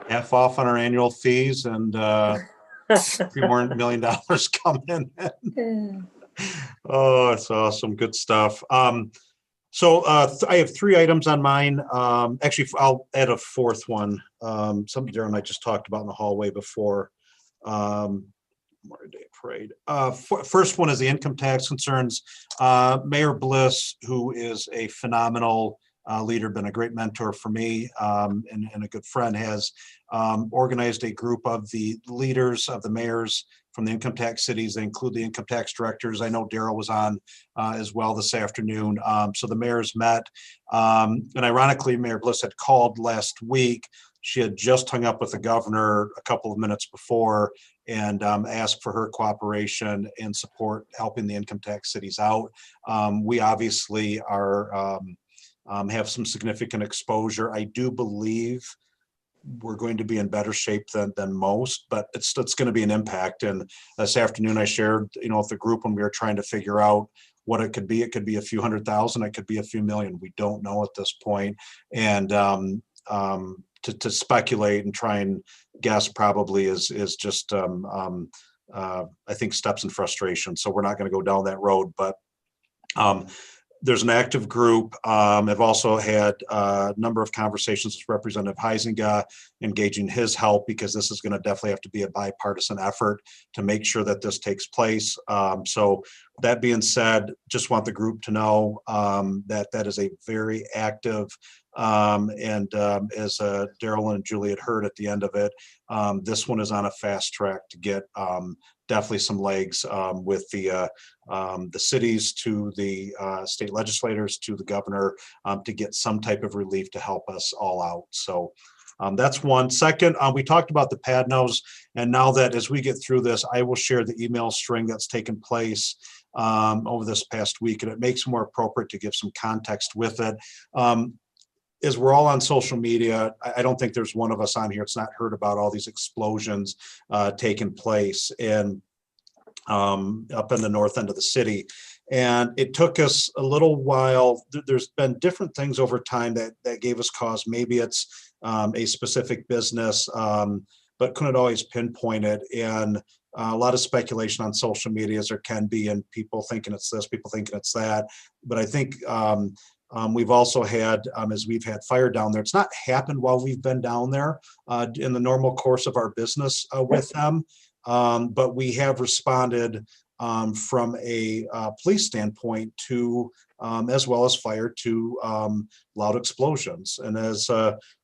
half off on our annual fees and $3 more million coming in. Oh, it's awesome. Good stuff. So I have 3 items on mine. Actually, I'll add a 4th one. Something Darren and I just talked about in the hallway before. Memorial Day Parade. First one is the income tax concerns. Mayor Bliss, who is a phenomenal leader, been a great mentor for me and a good friend, has organized a group of the leaders of the mayors from the income tax cities. They include the income tax directors. I know Daryl was on as well this afternoon. So the mayors met. And ironically, Mayor Bliss had called last week. She had just hung up with the governor a couple of minutes before and asked for her cooperation and support helping the income tax cities out. We obviously are have some significant exposure. I do believe we're going to be in better shape than most, but it's going to be an impact. And this afternoon I shared, with the group when we were trying to figure out what it could be. It could be a few $100,000. It could be a few million. We don't know at this point. And to speculate and try and guess probably is just I think steps in frustration. So we're not going to go down that road, but there's an active group. I've also had a number of conversations with Representative Huizenga, engaging his help, because this is going to definitely have to be a bipartisan effort to make sure that this takes place. So that being said, just want the group to know that is a very active and as Daryl and Julie had heard at the end of it, this one is on a fast track to get definitely some legs with the cities to the state legislators to the governor to get some type of relief to help us all out. So that's one. Second, we talked about the PADNOs, and now that as we get through this, I will share the email string that's taken place over this past week, and it makes it more appropriate to give some context with it. As we're all on social media, I don't think there's one of us on here that's not heard about all these explosions taking place up in the north end of the city. And it took us a little while. There's been different things over time that gave us cause. Maybe it's a specific business, but couldn't always pinpoint it. And a lot of speculation on social media, as there can be, and people thinking it's this, people thinking it's that. But I think we've also had, as we've had fire down there, it's not happened while we've been down there in the normal course of our business with them, but we have responded from a police standpoint to, as well as fire, to loud explosions. And as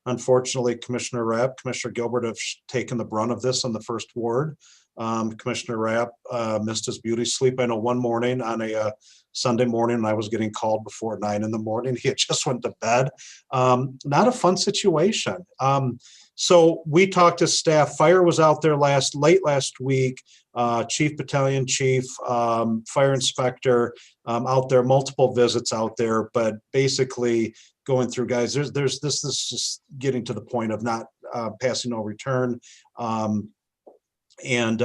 unfortunately Commissioner Rapp, Commissioner Gilbert have taken the brunt of this in the first ward. Commissioner Rapp missed his beauty sleep. I know one morning on a Sunday morning, and I was getting called before 9 in the morning. He had just went to bed. Not a fun situation. So we talked to staff. Fire was out there late last week. Chief, battalion chief, fire inspector out there, multiple visits out there, but basically going through, guys, there's this just getting to the point of not passing no return. And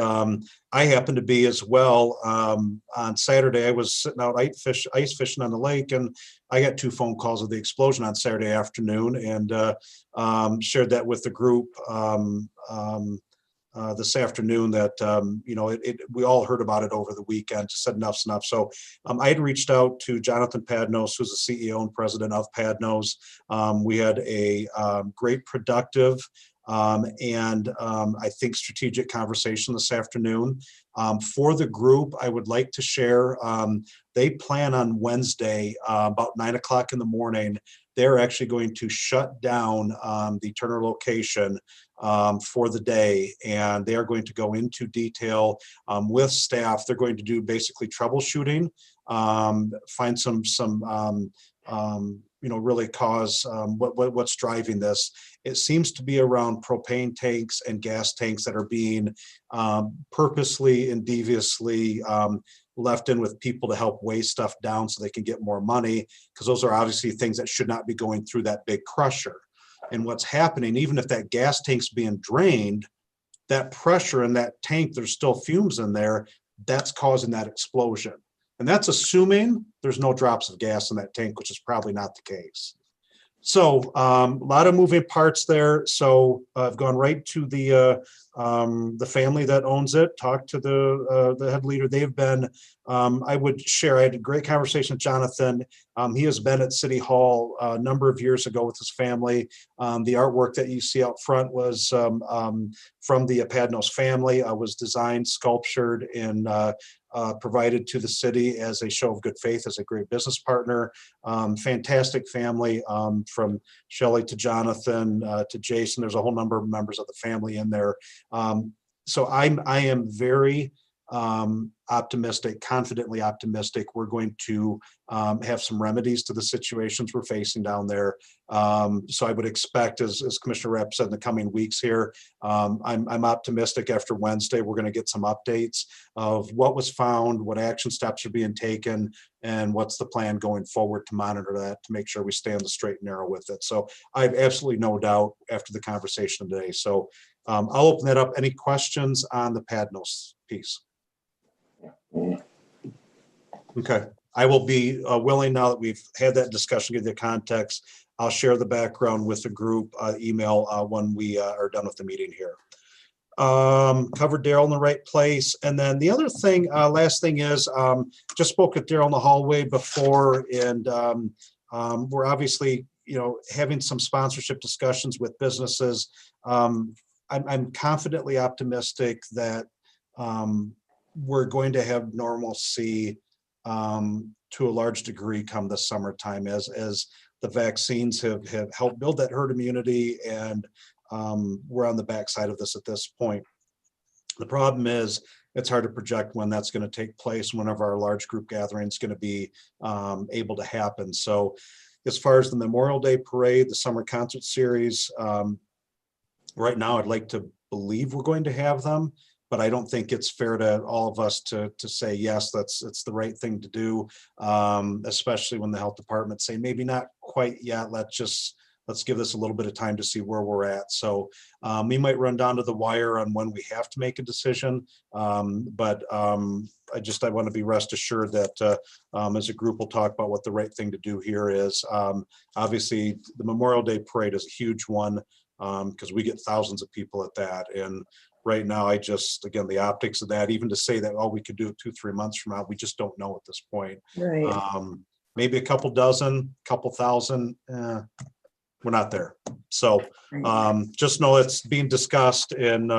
I happened to be as well on Saturday. I was sitting out ice fishing on the lake, and I got 2 phone calls of the explosion on Saturday afternoon, and shared that with the group this afternoon. That we all heard about it over the weekend. Just said enough's enough. So I had reached out to Jonathan Padnos, who's the CEO and president of Padnos. We had a great, productive, and I think strategic conversation this afternoon. For the group, I would like to share, they plan on Wednesday about 9 o'clock in the morning. They're actually going to shut down the Turner location for the day, and they are going to go into detail with staff. They're going to do basically troubleshooting, find some really cause what's driving this. It seems to be around propane tanks and gas tanks that are being purposely and deviously left in with people to help weigh stuff down so they can get more money, because those are obviously things that should not be going through that big crusher. And what's happening, even if that gas tank's being drained, that pressure in that tank, there's still fumes in there, that's causing that explosion. And that's assuming there's no drops of gas in that tank, which is probably not the case. So a lot of moving parts there. So I've gone right to the family that owns it, talked to the head leader. They've been, I had a great conversation with Jonathan. He has been at City Hall a number of years ago with his family. The artwork that you see out front was from the Padnos family, was designed, sculptured, and provided to the city as a show of good faith, as a great business partner. Fantastic family, from Shelley to Jonathan to Jason. There's a whole number of members of the family in there. So I am very optimistic, confidently optimistic. We're going to have some remedies to the situations we're facing down there. So I would expect, as Commissioner Rapp said, in the coming weeks here, I'm optimistic after Wednesday, we're going to get some updates of what was found, what action steps are being taken, and what's the plan going forward to monitor that, to make sure we stay on the straight and narrow with it. So I have absolutely no doubt after the conversation today. So I'll open that up. Any questions on the Padnos piece? Okay, I will be willing, now that we've had that discussion, give the context. I'll share the background with the group email when we are done with the meeting here. Covered Daryl in the right place. And then the other thing, last thing is, just spoke with Daryl in the hallway before, and we're obviously, having some sponsorship discussions with businesses. I'm confidently optimistic that we're going to have normalcy to a large degree come the summertime, as the vaccines have helped build that herd immunity, and we're on the backside of this at this point. The problem is it's hard to project when that's going to take place, one of our large group gatherings is going to be able to happen. So as far as the Memorial Day parade, the summer concert series, right now I'd like to believe we're going to have them, but I don't think it's fair to all of us to say, yes, it's the right thing to do, especially when the health department say maybe not quite yet. Let's give this a little bit of time to see where we're at. So we might run down to the wire on when we have to make a decision. But I want to be rest assured that as a group, we'll talk about what the right thing to do here is. Obviously, the Memorial Day parade is a huge one because we get thousands of people at that. And right now, again, the optics of that, even to say that, we could do it 2-3 months from now, we just don't know at this point. Right. Maybe a couple dozen, couple thousand, we're not there. So just know it's being discussed, and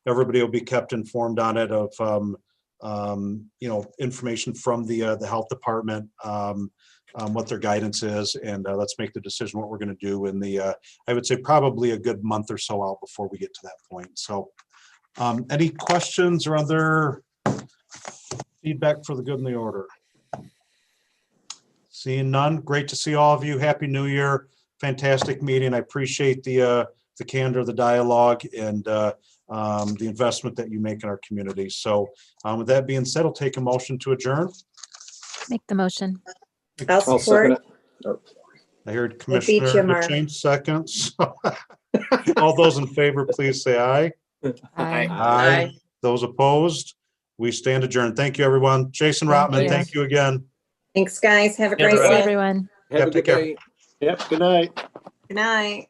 everybody will be kept informed on it of, information from the health department, what their guidance is, and let's make the decision what we're going to do in I would say probably a good month or so out before we get to that point. So any questions or other feedback for the good and the order? Seeing none, great to see all of you. Happy New Year. Fantastic meeting. I appreciate the candor, the dialogue, and the investment that you make in our community. So with that being said, I'll take a motion to adjourn. Make the motion. I'll I'll second support. it. I heard beat Commissioner you, Mark. DeChange seconds. All those in favor, please say aye. Aye. Aye. Those opposed, we stand adjourned. Thank you, everyone. Jason Thank Rotman, you. thank you again. Thanks, guys. Have a Yeah, great See everybody. one. everyone. Have a Yep, take good care. day. Yep, good night. Good night.